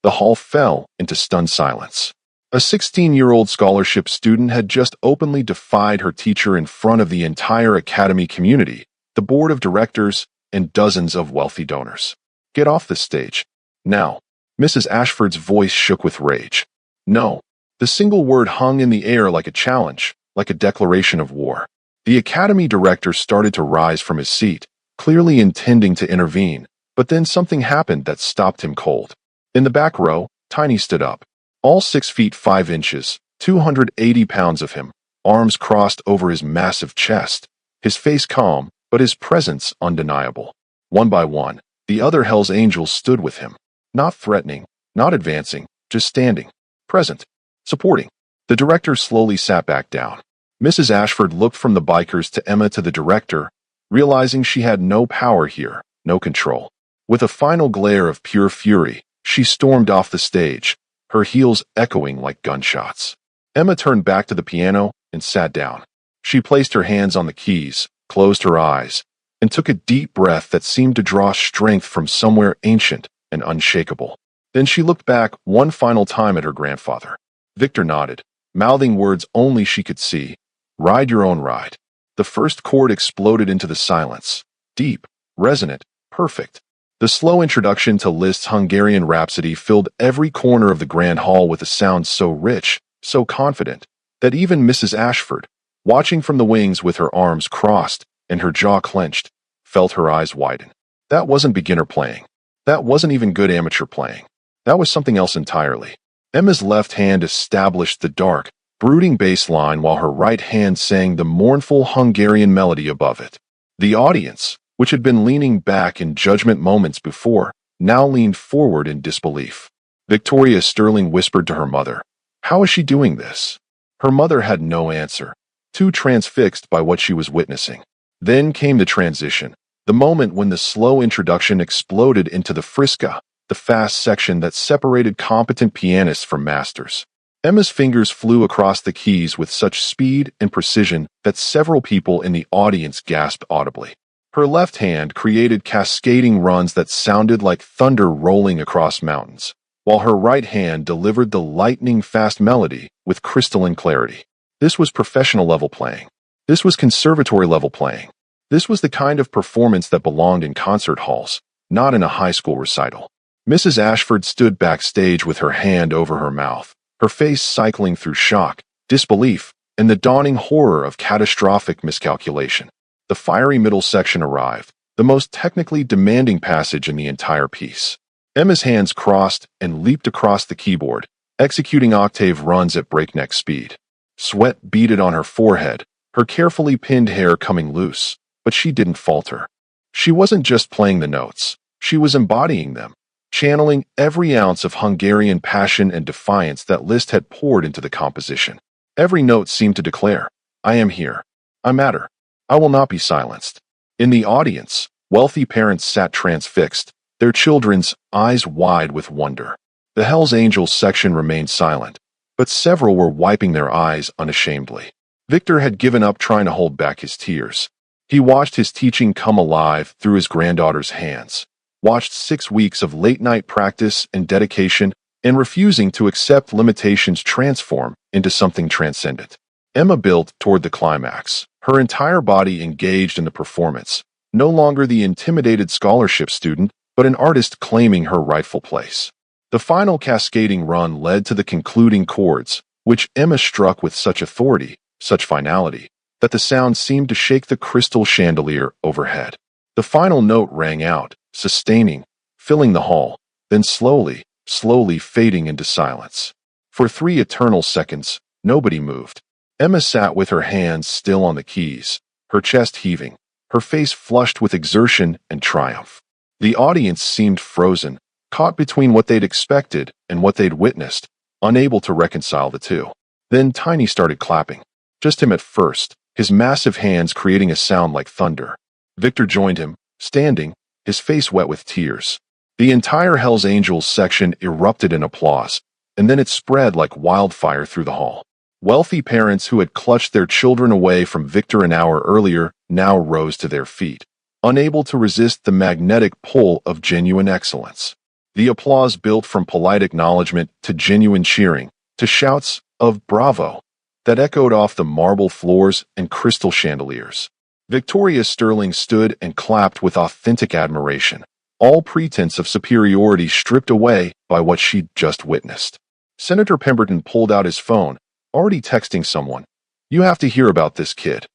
The hall fell into stunned silence. A 16-year-old scholarship student had just openly defied her teacher in front of the entire academy community, the board of directors, and dozens of wealthy donors. "Get off the stage. Now." Mrs. Ashford's voice shook with rage. "No." The single word hung in the air like a challenge, like a declaration of war. The academy director started to rise from his seat, clearly intending to intervene, but then something happened that stopped him cold. In the back row, Tiny stood up. All 6 feet 5 inches, 280 pounds of him, arms crossed over his massive chest, his face calm, but his presence undeniable. One by one, the other Hells Angels stood with him, not threatening, not advancing, just standing, present, supporting. The director slowly sat back down. Mrs. Ashford looked from the bikers to Emma to the director, realizing she had no power here, no control. With a final glare of pure fury, she stormed off the stage, her heels echoing like gunshots. Emma turned back to the piano and sat down. She placed her hands on the keys, closed her eyes, and took a deep breath that seemed to draw strength from somewhere ancient and unshakable. Then she looked back one final time at her grandfather. Victor nodded, mouthing words only she could see. Ride your own ride. The first chord exploded into the silence. Deep, resonant, perfect. The slow introduction to Liszt's Hungarian Rhapsody filled every corner of the grand hall with a sound so rich, so confident, that even Mrs. Ashford, watching from the wings with her arms crossed and her jaw clenched, felt her eyes widen. That wasn't beginner playing. That wasn't even good amateur playing. That was something else entirely. Emma's left hand established the dark, brooding bass line while her right hand sang the mournful Hungarian melody above it. The audience, which had been leaning back in judgment moments before, now leaned forward in disbelief. Victoria Sterling whispered to her mother, "How is she doing this?" Her mother had no answer, too transfixed by what she was witnessing. Then came the transition, the moment when the slow introduction exploded into the frisca, the fast section that separated competent pianists from masters. Emma's fingers flew across the keys with such speed and precision that several people in the audience gasped audibly. Her left hand created cascading runs that sounded like thunder rolling across mountains, while her right hand delivered the lightning-fast melody with crystalline clarity. This was professional-level playing. This was conservatory-level playing. This was the kind of performance that belonged in concert halls, not in a high school recital. Mrs. Ashford stood backstage with her hand over her mouth, her face cycling through shock, disbelief, and the dawning horror of catastrophic miscalculation. The fiery middle section arrived, the most technically demanding passage in the entire piece. Emma's hands crossed and leaped across the keyboard, executing octave runs at breakneck speed. Sweat beaded on her forehead, her carefully pinned hair coming loose, but she didn't falter. She wasn't just playing the notes, she was embodying them, channeling every ounce of Hungarian passion and defiance that Liszt had poured into the composition. Every note seemed to declare, "I am here. I matter. I will not be silenced." In the audience, wealthy parents sat transfixed, their children's eyes wide with wonder. The Hell's Angels section remained silent, but several were wiping their eyes unashamedly. Victor had given up trying to hold back his tears. He watched his teaching come alive through his granddaughter's hands, watched 6 weeks of late-night practice and dedication, and refusing to accept limitations transform into something transcendent. Emma built toward the climax, her entire body engaged in the performance, no longer the intimidated scholarship student, but an artist claiming her rightful place. The final cascading run led to the concluding chords, which Emma struck with such authority, such finality, that the sound seemed to shake the crystal chandelier overhead. The final note rang out, sustaining, filling the hall, then slowly fading into silence. For 3 eternal seconds, nobody moved. Emma sat with her hands still on the keys, her chest heaving, her face flushed with exertion and triumph. The audience seemed frozen, caught between what they'd expected and what they'd witnessed, unable to reconcile the two. Then Tiny started clapping. Just him at first, his massive hands creating a sound like thunder. Victor joined him, standing, his face wet with tears. The entire Hell's Angels section erupted in applause, and then it spread like wildfire through the hall. Wealthy parents who had clutched their children away from Victor an hour earlier now rose to their feet, unable to resist the magnetic pull of genuine excellence. The applause built from polite acknowledgement to genuine cheering, to shouts of "Bravo!" that echoed off the marble floors and crystal chandeliers. Victoria Sterling stood and clapped with authentic admiration, all pretense of superiority stripped away by what she'd just witnessed. Senator Pemberton pulled out his phone, already texting someone, "You have to hear about this kid."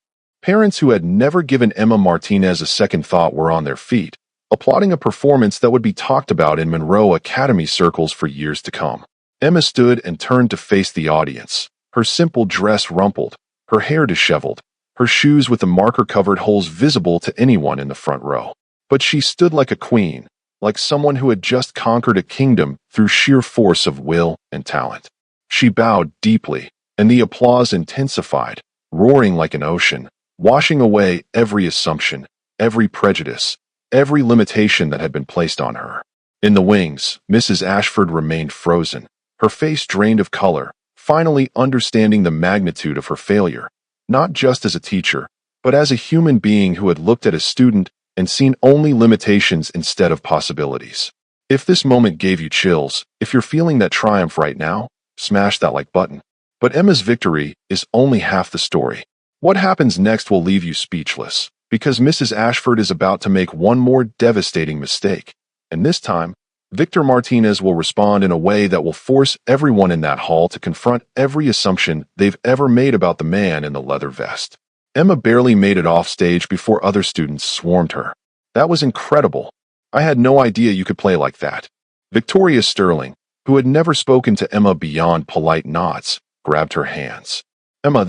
Parents who had never given Emma Martinez a second thought were on their feet, applauding a performance that would be talked about in Monroe Academy circles for years to come. Emma stood and turned to face the audience, her simple dress rumpled, her hair disheveled, her shoes with the marker-covered holes visible to anyone in the front row. But she stood like a queen, like someone who had just conquered a kingdom through sheer force of will and talent. She bowed deeply, and the applause intensified, roaring like an ocean, washing away every assumption, every prejudice, every limitation that had been placed on her. In the wings, Mrs. Ashford remained frozen, her face drained of color, finally understanding the magnitude of her failure, not just as a teacher, but as a human being who had looked at a student and seen only limitations instead of possibilities. If this moment gave you chills, if you're feeling that triumph right now, smash that like button. But Emma's victory is only half the story. What happens next will leave you speechless, because Mrs. Ashford is about to make one more devastating mistake. And this time, Victor Martinez will respond in a way that will force everyone in that hall to confront every assumption they've ever made about the man in the leather vest. Emma barely made it off stage before other students swarmed her. That was incredible. I had no idea you could play like that. Victoria Sterling, who had never spoken to Emma beyond polite nods, grabbed her hands. Emma,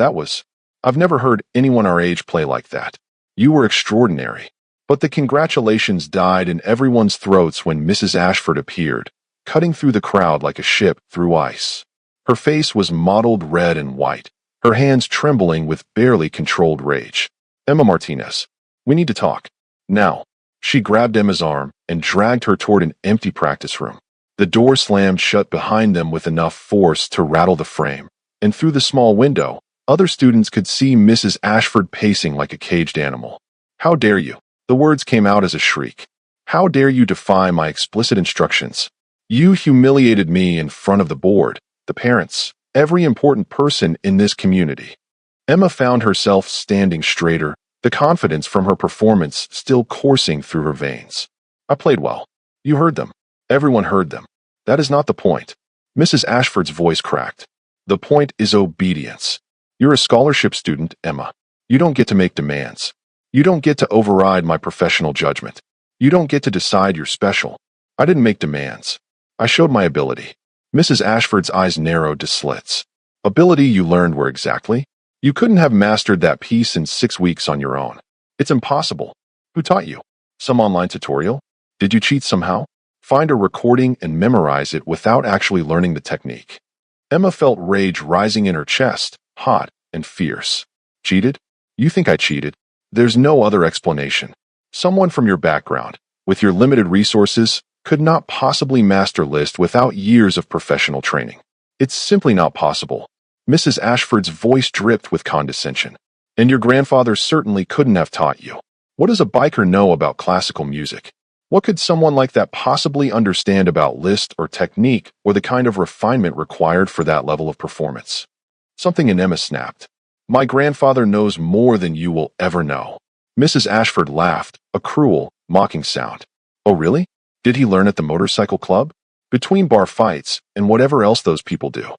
I've never heard anyone our age play like that. You were extraordinary. But the congratulations died in everyone's throats when Mrs. Ashford appeared, cutting through the crowd like a ship through ice. Her face was mottled red and white, her hands trembling with barely controlled rage. Emma Martinez, we need to talk. Now. She grabbed Emma's arm and dragged her toward an empty practice room. The door slammed shut behind them with enough force to rattle the frame, and through the small window, other students could see Mrs. Ashford pacing like a caged animal. How dare you? The words came out as a shriek. How dare you defy my explicit instructions? You humiliated me in front of the board, the parents, every important person in this community. Emma found herself standing straighter, the confidence from her performance still coursing through her veins. I played well. You heard them. Everyone heard them. That is not the point. Mrs. Ashford's voice cracked. The point is obedience. You're a scholarship student, Emma. You don't get to make demands. You don't get to override my professional judgment. You don't get to decide you're special. I didn't make demands. I showed my ability. Mrs. Ashford's eyes narrowed to slits. Ability you learned where exactly? You couldn't have mastered that piece in 6 weeks on your own. It's impossible. Who taught you? Some online tutorial? Did you cheat somehow? Find a recording and memorize it without actually learning the technique. Emma felt rage rising in her chest, hot and fierce. Cheated? You think I cheated? There's no other explanation. Someone from your background, with your limited resources, could not possibly master Liszt without years of professional training. It's simply not possible. Mrs. Ashford's voice dripped with condescension. And your grandfather certainly couldn't have taught you. What does a biker know about classical music? What could someone like that possibly understand about Liszt or technique or the kind of refinement required for that level of performance? Something in Emma snapped. My grandfather knows more than you will ever know. Mrs. Ashford laughed, a cruel, mocking sound. Oh, really? Did he learn at the motorcycle club? Between bar fights and whatever else those people do.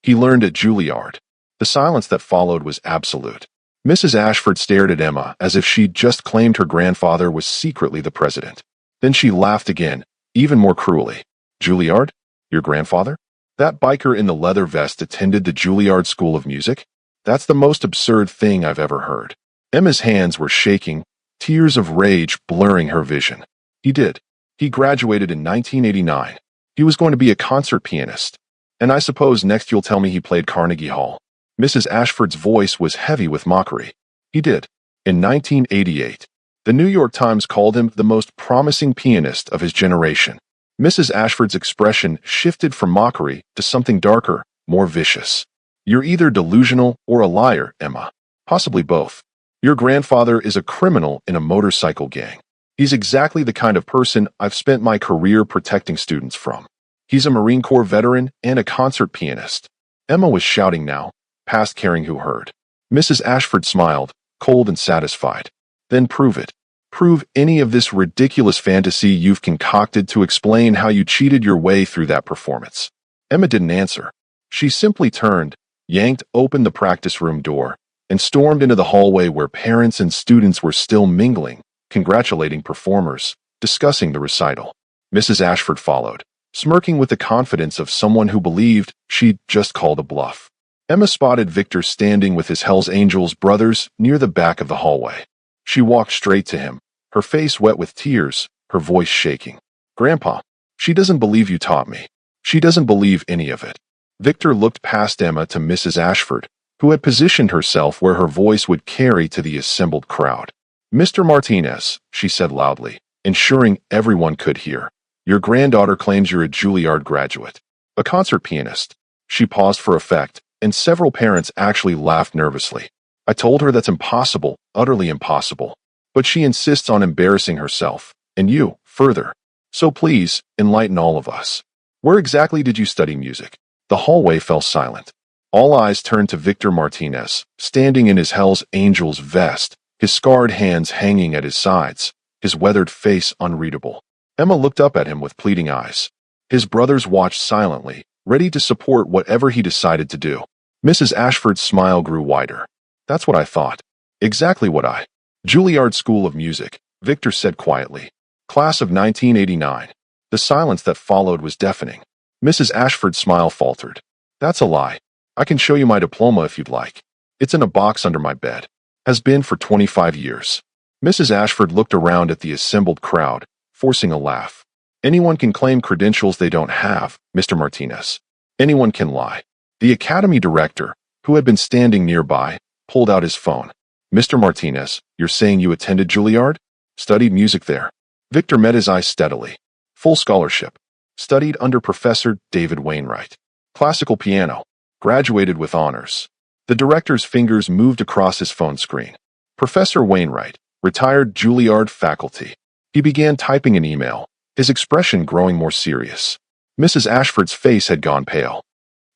He learned at Juilliard. The silence that followed was absolute. Mrs. Ashford stared at Emma as if she'd just claimed her grandfather was secretly the president. Then she laughed again, even more cruelly. Juilliard? Your grandfather? That biker in the leather vest attended the Juilliard School of Music? That's the most absurd thing I've ever heard. Emma's hands were shaking, tears of rage blurring her vision. He did. He graduated in 1989. He was going to be a concert pianist. And I suppose next you'll tell me he played Carnegie Hall. Mrs. Ashford's voice was heavy with mockery. He did. In 1988. The New York Times called him the most promising pianist of his generation. Mrs. Ashford's expression shifted from mockery to something darker, more vicious. You're either delusional or a liar, Emma. Possibly both. Your grandfather is a criminal in a motorcycle gang. He's exactly the kind of person I've spent my career protecting students from. He's a Marine Corps veteran and a concert pianist. Emma was shouting now, past caring who heard. Mrs. Ashford smiled, cold and satisfied. Then prove it. Prove any of this ridiculous fantasy you've concocted to explain how you cheated your way through that performance. Emma didn't answer. She simply turned, yanked open the practice room door, and stormed into the hallway where parents and students were still mingling, congratulating performers, discussing the recital. Mrs. Ashford followed, smirking with the confidence of someone who believed she'd just called a bluff. Emma spotted Victor standing with his Hells Angels brothers near the back of the hallway. She walked straight to him, her face wet with tears, her voice shaking. Grandpa, she doesn't believe you taught me. She doesn't believe any of it. Victor looked past Emma to Mrs. Ashford, who had positioned herself where her voice would carry to the assembled crowd. Mr. Martinez, she said loudly, ensuring everyone could hear. Your granddaughter claims you're a Juilliard graduate. A concert pianist. She paused for effect, and several parents actually laughed nervously. I told her that's impossible, utterly impossible. But she insists on embarrassing herself, and you, further. So please, enlighten all of us. Where exactly did you study music? The hallway fell silent. All eyes turned to Victor Martinez, standing in his Hell's Angels vest, his scarred hands hanging at his sides, his weathered face unreadable. Emma looked up at him with pleading eyes. His brothers watched silently, ready to support whatever he decided to do. Mrs. Ashford's smile grew wider. That's what I thought. Exactly what I. Juilliard School of Music, Victor said quietly. Class of 1989. The silence that followed was deafening. Mrs. Ashford's smile faltered. That's a lie. I can show you my diploma if you'd like. It's in a box under my bed. Has been for 25 years. Mrs. Ashford looked around at the assembled crowd, forcing a laugh. Anyone can claim credentials they don't have, Mr. Martinez. Anyone can lie. The academy director, who had been standing nearby, pulled out his phone. Mr. Martinez, you're saying you attended Juilliard? Studied music there? Victor met his eyes steadily. Full scholarship. Studied under Professor David Wainwright. Classical piano. Graduated with honors. The director's fingers moved across his phone screen. Professor Wainwright, retired Juilliard faculty. He began typing an email, his expression growing more serious. Mrs. Ashford's face had gone pale.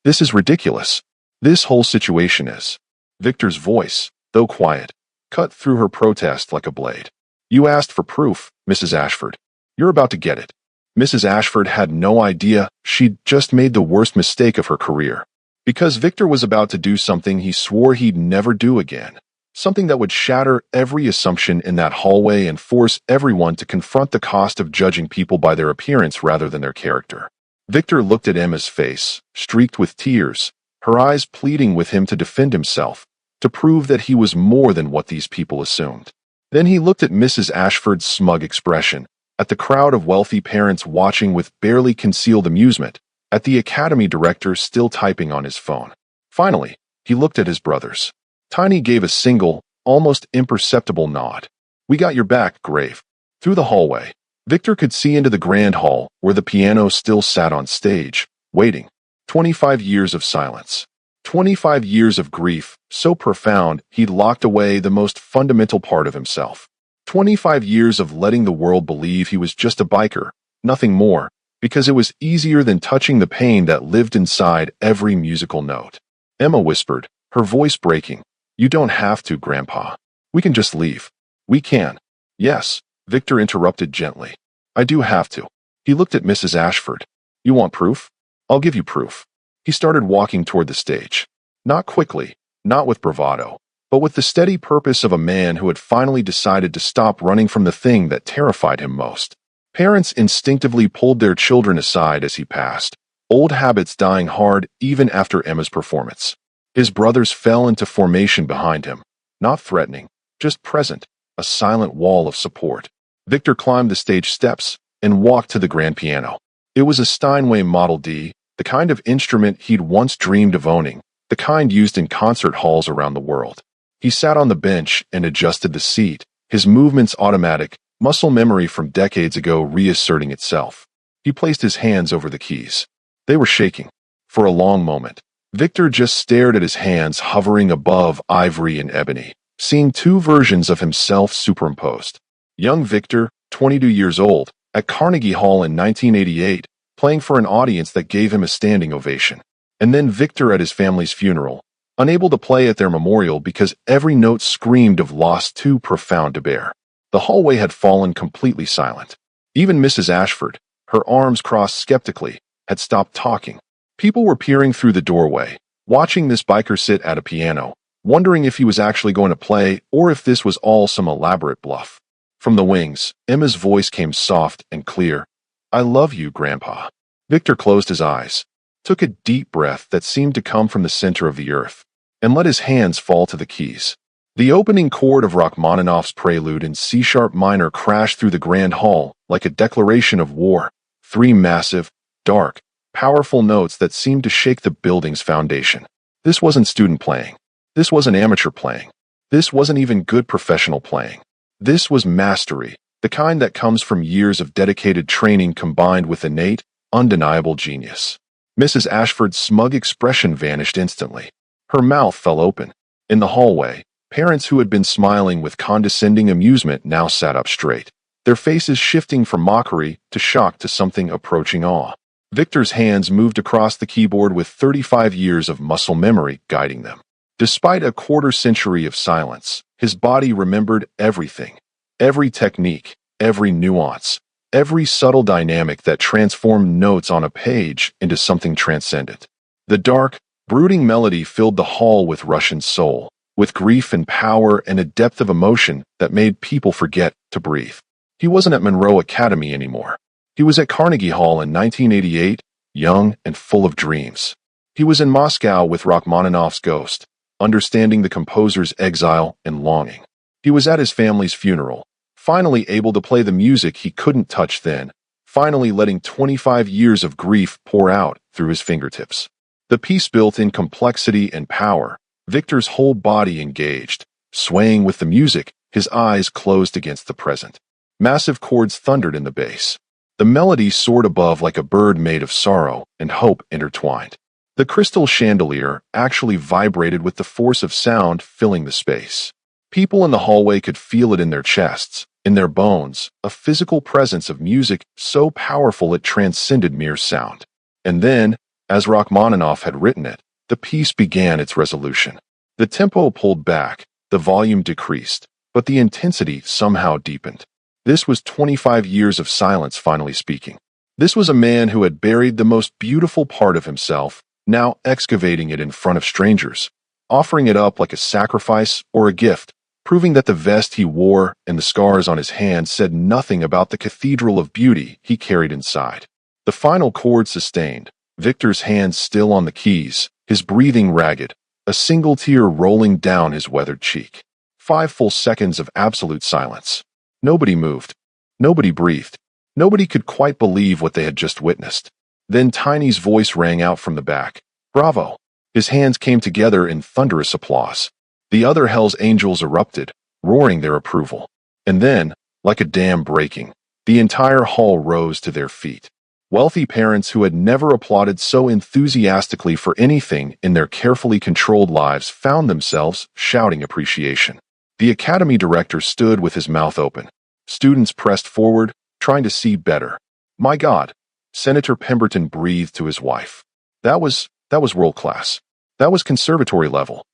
This is ridiculous. This whole situation is. Victor's voice, though quiet, cut through her protest like a blade. You asked for proof, Mrs. Ashford. You're about to get it. Mrs. Ashford had no idea she'd just made the worst mistake of her career. Because Victor was about to do something he swore he'd never do again. Something that would shatter every assumption in that hallway and force everyone to confront the cost of judging people by their appearance rather than their character. Victor looked at Emma's face, streaked with tears, her eyes pleading with him to defend himself, to prove that he was more than what these people assumed. Then he looked at Mrs. Ashford's smug expression, at the crowd of wealthy parents watching with barely concealed amusement, at the academy director still typing on his phone. Finally, he looked at his brothers. Tiny gave a single, almost imperceptible nod. We got your back, Grave. Through the hallway, Victor could see into the grand hall where the piano still sat on stage, waiting. 25 years of silence. 25 years of grief, so profound he'd locked away the most fundamental part of himself. 25 years of letting the world believe he was just a biker, nothing more, because it was easier than touching the pain that lived inside every musical note. Emma whispered, her voice breaking. You don't have to, Grandpa. We can just leave. We can. Yes, Victor interrupted gently. I do have to. He looked at Mrs. Ashford. You want proof? I'll give you proof. He started walking toward the stage. Not quickly, not with bravado, but with the steady purpose of a man who had finally decided to stop running from the thing that terrified him most. Parents instinctively pulled their children aside as he passed, old habits dying hard even after Emma's performance. His brothers fell into formation behind him, not threatening, just present, a silent wall of support. Victor climbed the stage steps and walked to the grand piano. It was a Steinway Model D, the kind of instrument he'd once dreamed of owning, the kind used in concert halls around the world. He sat on the bench and adjusted the seat, his movements automatic, muscle memory from decades ago reasserting itself. He placed his hands over the keys. They were shaking. For a long moment, Victor just stared at his hands hovering above ivory and ebony, seeing two versions of himself superimposed. Young Victor, 22 years old, at Carnegie Hall in 1988, playing for an audience that gave him a standing ovation. And then Victor at his family's funeral, unable to play at their memorial because every note screamed of loss too profound to bear. The hallway had fallen completely silent. Even Mrs. Ashford, her arms crossed skeptically, had stopped talking. People were peering through the doorway, watching this biker sit at a piano, wondering if he was actually going to play or if this was all some elaborate bluff. From the wings, Emma's voice came soft and clear. I love you, Grandpa. Victor closed his eyes, took a deep breath that seemed to come from the center of the earth, and let his hands fall to the keys. The opening chord of Rachmaninoff's Prelude in C-sharp minor crashed through the grand hall like a declaration of war. 3 massive, dark, powerful notes that seemed to shake the building's foundation. This wasn't student playing. This wasn't amateur playing. This wasn't even good professional playing. This was mastery, the kind that comes from years of dedicated training combined with innate, undeniable genius. Mrs. Ashford's smug expression vanished instantly. Her mouth fell open. In the hallway, parents who had been smiling with condescending amusement now sat up straight, their faces shifting from mockery to shock to something approaching awe. Victor's hands moved across the keyboard with 35 years of muscle memory guiding them. Despite a quarter-century of silence, his body remembered everything. Every technique, every nuance, every subtle dynamic that transformed notes on a page into something transcendent. The dark, brooding melody filled the hall with Russian soul, with grief and power and a depth of emotion that made people forget to breathe. He wasn't at Monroe Academy anymore. He was at Carnegie Hall in 1988, young and full of dreams. He was in Moscow with Rachmaninoff's ghost, understanding the composer's exile and longing. He was at his family's funeral, finally able to play the music he couldn't touch then, finally letting 25 years of grief pour out through his fingertips. The piece built in complexity and power, Victor's whole body engaged, swaying with the music, his eyes closed against the present. Massive chords thundered in the bass. The melody soared above like a bird made of sorrow and hope intertwined. The crystal chandelier actually vibrated with the force of sound filling the space. People in the hallway could feel it in their chests, in their bones, a physical presence of music so powerful it transcended mere sound. And then, as Rachmaninoff had written it, the piece began its resolution. The tempo pulled back, the volume decreased, but the intensity somehow deepened. This was 25 years of silence finally speaking. This was a man who had buried the most beautiful part of himself, now excavating it in front of strangers, offering it up like a sacrifice or a gift, proving that the vest he wore and the scars on his hands said nothing about the cathedral of beauty he carried inside. The final chord sustained, Victor's hands still on the keys, his breathing ragged, a single tear rolling down his weathered cheek. 5 full seconds of absolute silence. Nobody moved. Nobody breathed. Nobody could quite believe what they had just witnessed. Then Tiny's voice rang out from the back. Bravo! His hands came together in thunderous applause. The other Hell's Angels erupted, roaring their approval. And then, like a dam breaking, the entire hall rose to their feet. Wealthy parents who had never applauded so enthusiastically for anything in their carefully controlled lives found themselves shouting appreciation. The academy director stood with his mouth open. Students pressed forward, trying to see better. My God, Senator Pemberton breathed to his wife. That was world class. That was conservatory level.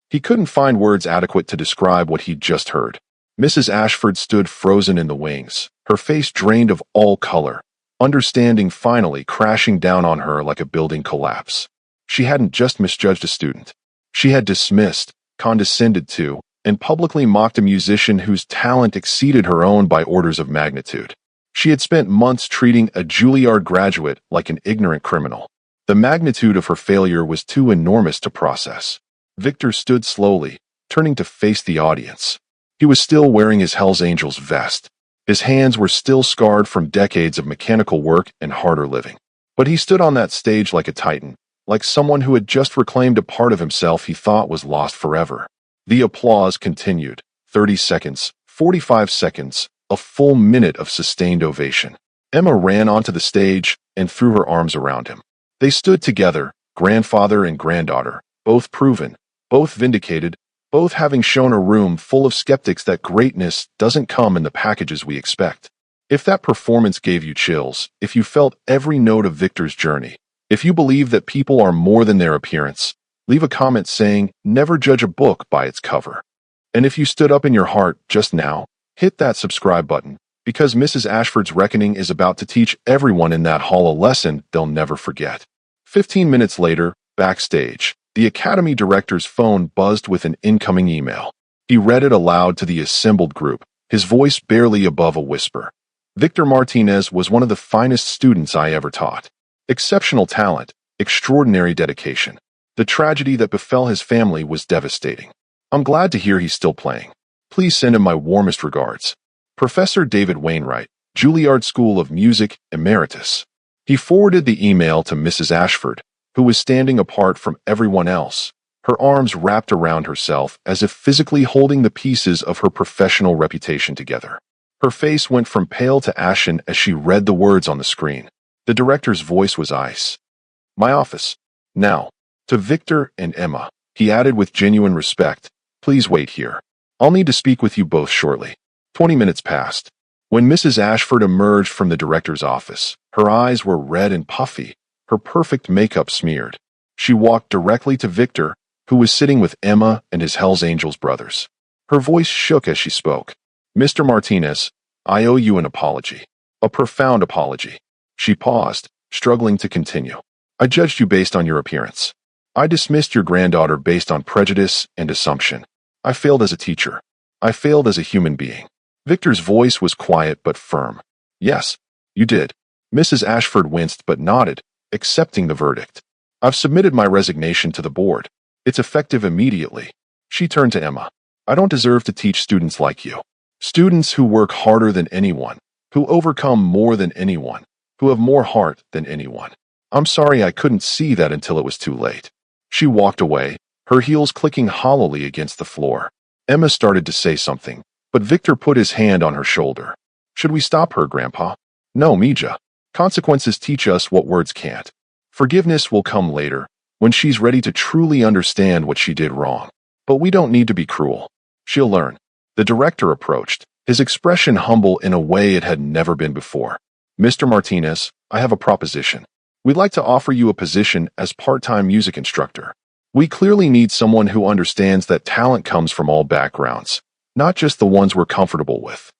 He couldn't find words adequate to describe what he'd just heard. Mrs. Ashford stood frozen in the wings, her face drained of all color, understanding finally crashing down on her like a building collapse. She hadn't just misjudged a student. She had dismissed, condescended to, and publicly mocked a musician whose talent exceeded her own by orders of magnitude. She had spent months treating a Juilliard graduate like an ignorant criminal. The magnitude of her failure was too enormous to process. Victor stood slowly, turning to face the audience. He was still wearing his Hell's Angels vest. His hands were still scarred from decades of mechanical work and harder living. But he stood on that stage like a titan, like someone who had just reclaimed a part of himself he thought was lost forever. The applause continued. 30 seconds, 45 seconds, a full minute of sustained ovation. Emma ran onto the stage and threw her arms around him. They stood together, grandfather and granddaughter, both proven, both vindicated, both having shown a room full of skeptics that greatness doesn't come in the packages we expect. If that performance gave you chills, if you felt every note of Victor's journey, if you believe that people are more than their appearance, leave a comment saying, never judge a book by its cover. And if you stood up in your heart just now, hit that subscribe button, because Mrs. Ashford's reckoning is about to teach everyone in that hall a lesson they'll never forget. 15 minutes later, backstage, the academy director's phone buzzed with an incoming email. He read it aloud to the assembled group, his voice barely above a whisper. Victor Martinez was one of the finest students I ever taught. Exceptional talent, extraordinary dedication. The tragedy that befell his family was devastating. I'm glad to hear he's still playing. Please send him my warmest regards. Professor David Wainwright, Juilliard School of Music, Emeritus. He forwarded the email to Mrs. Ashford, who was standing apart from everyone else, her arms wrapped around herself as if physically holding the pieces of her professional reputation together. Her face went from pale to ashen as she read the words on the screen. The director's voice was ice. My office. Now. To Victor and Emma, he added with genuine respect, please wait here. I'll need to speak with you both shortly. 20 minutes passed. When Mrs. Ashford emerged from the director's office, Her eyes were red and puffy, her perfect makeup smeared. She walked directly to Victor, who was sitting with Emma and his Hells Angels brothers. Her voice shook as she spoke. "Mr. Martinez, I owe you an apology. A profound apology." She paused, struggling to continue. "I judged you based on your appearance. I dismissed your granddaughter based on prejudice and assumption. I failed as a teacher. I failed as a human being." Victor's voice was quiet but firm. "Yes, you did." Mrs. Ashford winced but nodded, accepting the verdict. "I've submitted my resignation to the board. It's effective immediately." She turned to Emma. "I don't deserve to teach students like you. Students who work harder than anyone, who overcome more than anyone, who have more heart than anyone. I'm sorry I couldn't see that until it was too late." She walked away, her heels clicking hollowly against the floor. Emma started to say something, but Victor put his hand on her shoulder. "Should we stop her, Grandpa?" "No, Mija. Consequences teach us what words can't. Forgiveness will come later, when she's ready to truly understand what she did wrong. But we don't need to be cruel. She'll learn." The director approached, his expression humble in a way it had never been before. "Mr. Martinez, I have a proposition. We'd like to offer you a position as part-time music instructor. We clearly need someone who understands that talent comes from all backgrounds, not just the ones we're comfortable with."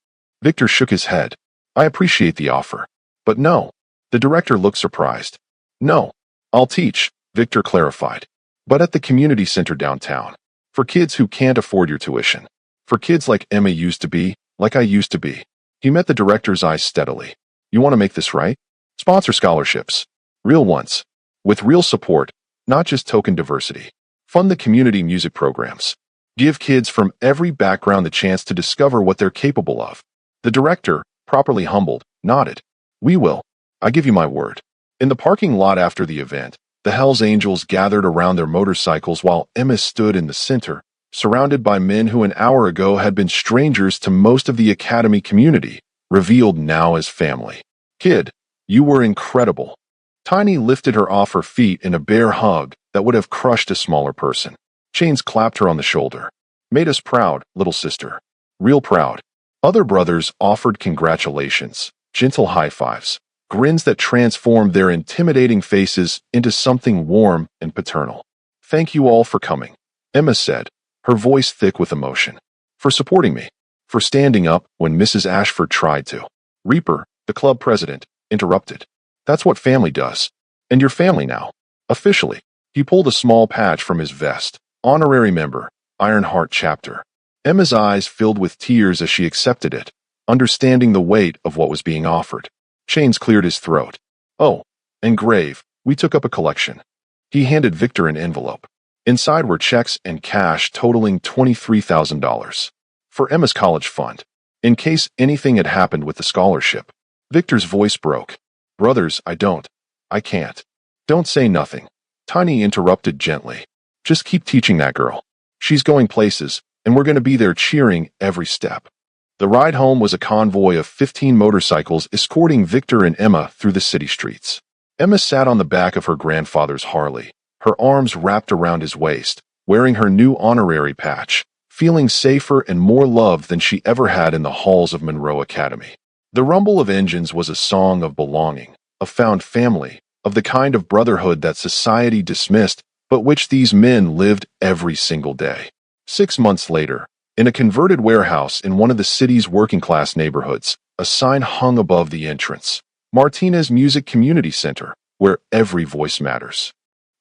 Victor shook his head. "I appreciate the offer. But no." The director looked surprised. "No, I'll teach," Victor clarified. "But at the community center downtown. For kids who can't afford your tuition. For kids like Emma used to be, like I used to be." He met the director's eyes steadily. "You want to make this right? Sponsor scholarships. Real ones. With real support, not just token diversity. Fund the community music programs. Give kids from every background the chance to discover what they're capable of." The director, properly humbled, nodded. "We will. I give you my word." In the parking lot after the event, the Hells Angels gathered around their motorcycles while Emma stood in the center, surrounded by men who an hour ago had been strangers to most of the academy community, revealed now as family. "Kid, you were incredible." Tiny lifted her off her feet in a bear hug that would have crushed a smaller person. Chains clapped her on the shoulder. "Made us proud, little sister. Real proud." Other brothers offered congratulations, gentle high fives, grins that transformed their intimidating faces into something warm and paternal. "Thank you all for coming," Emma said, her voice thick with emotion. "For supporting me. For standing up when Mrs. Ashford tried to." Reaper, the club president, interrupted. "That's what family does. And you're family now. Officially." He pulled a small patch from his vest. "Honorary member, Ironheart Chapter." Emma's eyes filled with tears as she accepted it, understanding the weight of what was being offered. Chains cleared his throat. "Oh, engrave, we took up a collection." He handed Victor an envelope. Inside were checks and cash totaling $23,000. For Emma's college fund, in case anything had happened with the scholarship. Victor's voice broke. "Brothers, I can't." "Don't say nothing," Tiny interrupted gently. "Just keep teaching that girl. She's going places, and we're going to be there cheering every step." The ride home was a convoy of 15 motorcycles escorting Victor and Emma through the city streets. Emma sat on the back of her grandfather's Harley, her arms wrapped around his waist, wearing her new honorary patch, feeling safer and more loved than she ever had in the halls of Monroe Academy. The rumble of engines was a song of belonging, of found family, of the kind of brotherhood that society dismissed, but which these men lived every single day. 6 months later, in a converted warehouse in one of the city's working-class neighborhoods, a sign hung above the entrance. Martinez Music Community Center, where every voice matters.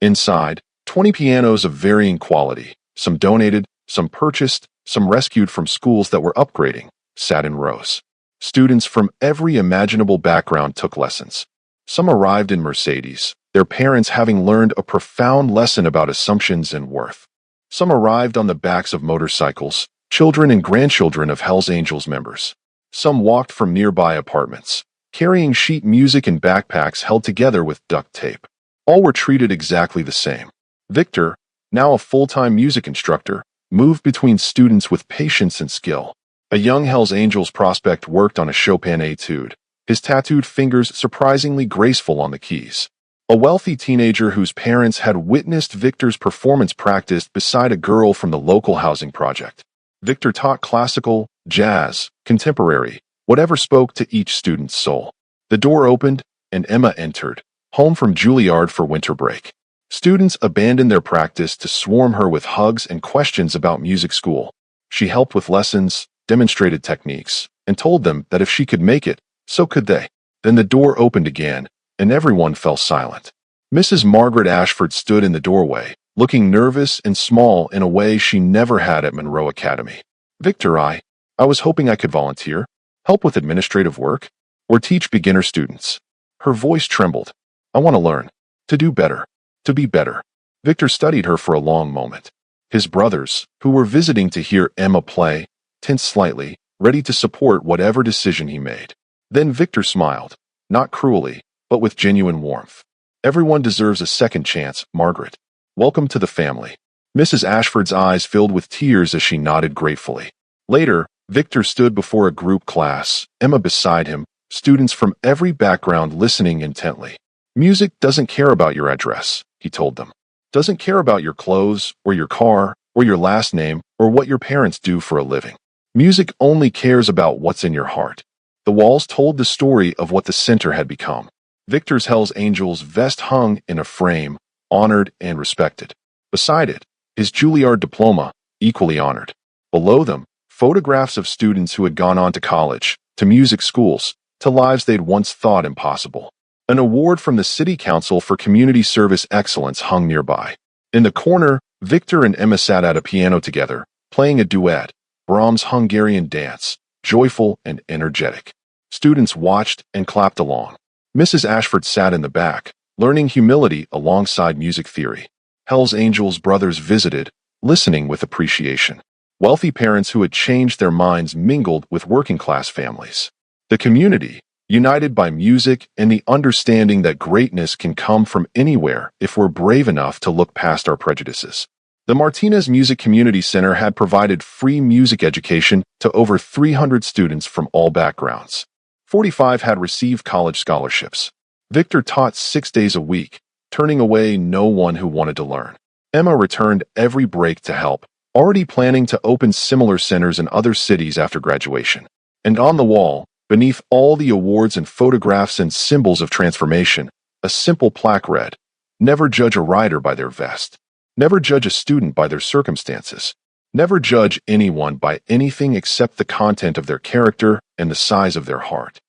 Inside, 20 pianos of varying quality, some donated, some purchased, some rescued from schools that were upgrading, sat in rows. Students from every imaginable background took lessons. Some arrived in Mercedes, their parents having learned a profound lesson about assumptions and worth. Some arrived on the backs of motorcycles, children and grandchildren of Hells Angels members. Some walked from nearby apartments, carrying sheet music and backpacks held together with duct tape. All were treated exactly the same. Victor, now a full-time music instructor, moved between students with patience and skill. A young Hells Angels prospect worked on a Chopin etude, his tattooed fingers surprisingly graceful on the keys. A wealthy teenager whose parents had witnessed Victor's performance practiced beside a girl from the local housing project. Victor taught classical, jazz, contemporary, whatever spoke to each student's soul. The door opened, and Emma entered, home from Juilliard for winter break. Students abandoned their practice to swarm her with hugs and questions about music school. She helped with lessons, demonstrated techniques, and told them that if she could make it, so could they. Then the door opened again, and everyone fell silent. Mrs. Margaret Ashford stood in the doorway, looking nervous and small in a way she never had at Monroe Academy. Victor, I was hoping I could volunteer, help with administrative work, or teach beginner students. Her voice trembled. I want to learn, to do better, to be better. Victor studied her for a long moment. His brothers, who were visiting to hear Emma play, tensed slightly, ready to support whatever decision he made. Then Victor smiled, not cruelly, but with genuine warmth. Everyone deserves a second chance, Margaret. Welcome to the family. Mrs. Ashford's eyes filled with tears as she nodded gratefully. Later, Victor stood before a group class, Emma beside him, students from every background listening intently. Music doesn't care about your address, he told them. Doesn't care about your clothes, or your car, or your last name, or what your parents do for a living. Music only cares about what's in your heart. The walls told the story of what the center had become. Victor's Hells Angels vest hung in a frame, honored and respected. Beside it, his Juilliard diploma, equally honored. Below them, photographs of students who had gone on to college, to music schools, to lives they'd once thought impossible. An award from the City Council for Community Service Excellence hung nearby. In the corner, Victor and Emma sat at a piano together, playing a duet, Brahms' Hungarian dance, joyful and energetic. Students watched and clapped along. Mrs. Ashford sat in the back, learning humility alongside music theory. Hells Angels brothers visited, listening with appreciation. Wealthy parents who had changed their minds mingled with working-class families. The community, united by music and the understanding that greatness can come from anywhere if we're brave enough to look past our prejudices. The Martinez Music Community Center had provided free music education to over 300 students from all backgrounds. 45 had received college scholarships. Victor taught 6 days a week, turning away no one who wanted to learn. Emma returned every break to help, already planning to open similar centers in other cities after graduation. And on the wall, beneath all the awards and photographs and symbols of transformation, a simple plaque read, "Never judge a rider by their vest. Never judge a student by their circumstances. Never judge anyone by anything except the content of their character and the size of their heart."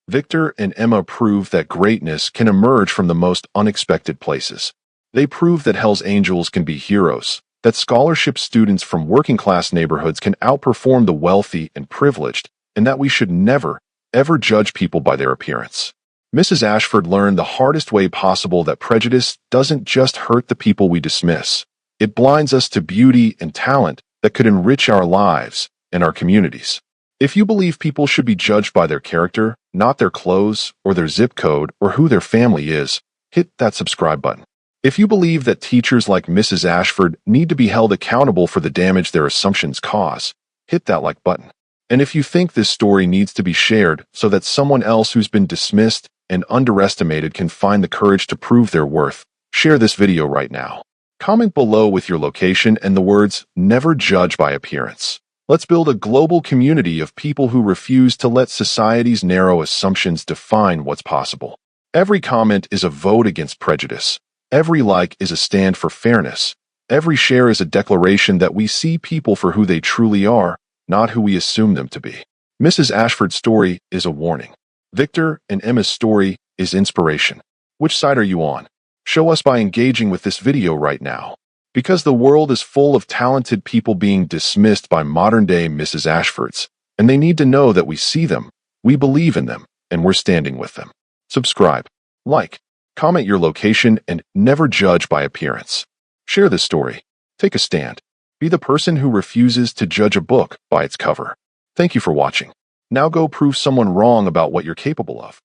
Victor and Emma proved that greatness can emerge from the most unexpected places. They proved that Hells Angels can be heroes, that scholarship students from working-class neighborhoods can outperform the wealthy and privileged, and that we should never, ever judge people by their appearance. Mrs. Ashford learned the hardest way possible that prejudice doesn't just hurt the people we dismiss. It blinds us to beauty and talent that could enrich our lives and our communities. If you believe people should be judged by their character, not their clothes or their zip code or who their family is, hit that subscribe button. If you believe that teachers like Mrs. Ashford need to be held accountable for the damage their assumptions cause, hit that like button. And if you think this story needs to be shared so that someone else who's been dismissed and underestimated can find the courage to prove their worth, share this video right now. Comment below with your location and the words, "Never judge by appearance." Let's build a global community of people who refuse to let society's narrow assumptions define what's possible. Every comment is a vote against prejudice. Every like is a stand for fairness. Every share is a declaration that we see people for who they truly are, not who we assume them to be. Mrs. Ashford's story is a warning. Victor and Emma's story is inspiration. Which side are you on? Show us by engaging with this video right now. Because the world is full of talented people being dismissed by modern-day Mrs. Ashfords, and they need to know that we see them, we believe in them, and we're standing with them. Subscribe, like, comment your location, and never judge by appearance. Share this story. Take a stand. Be the person who refuses to judge a book by its cover. Thank you for watching. Now go prove someone wrong about what you're capable of.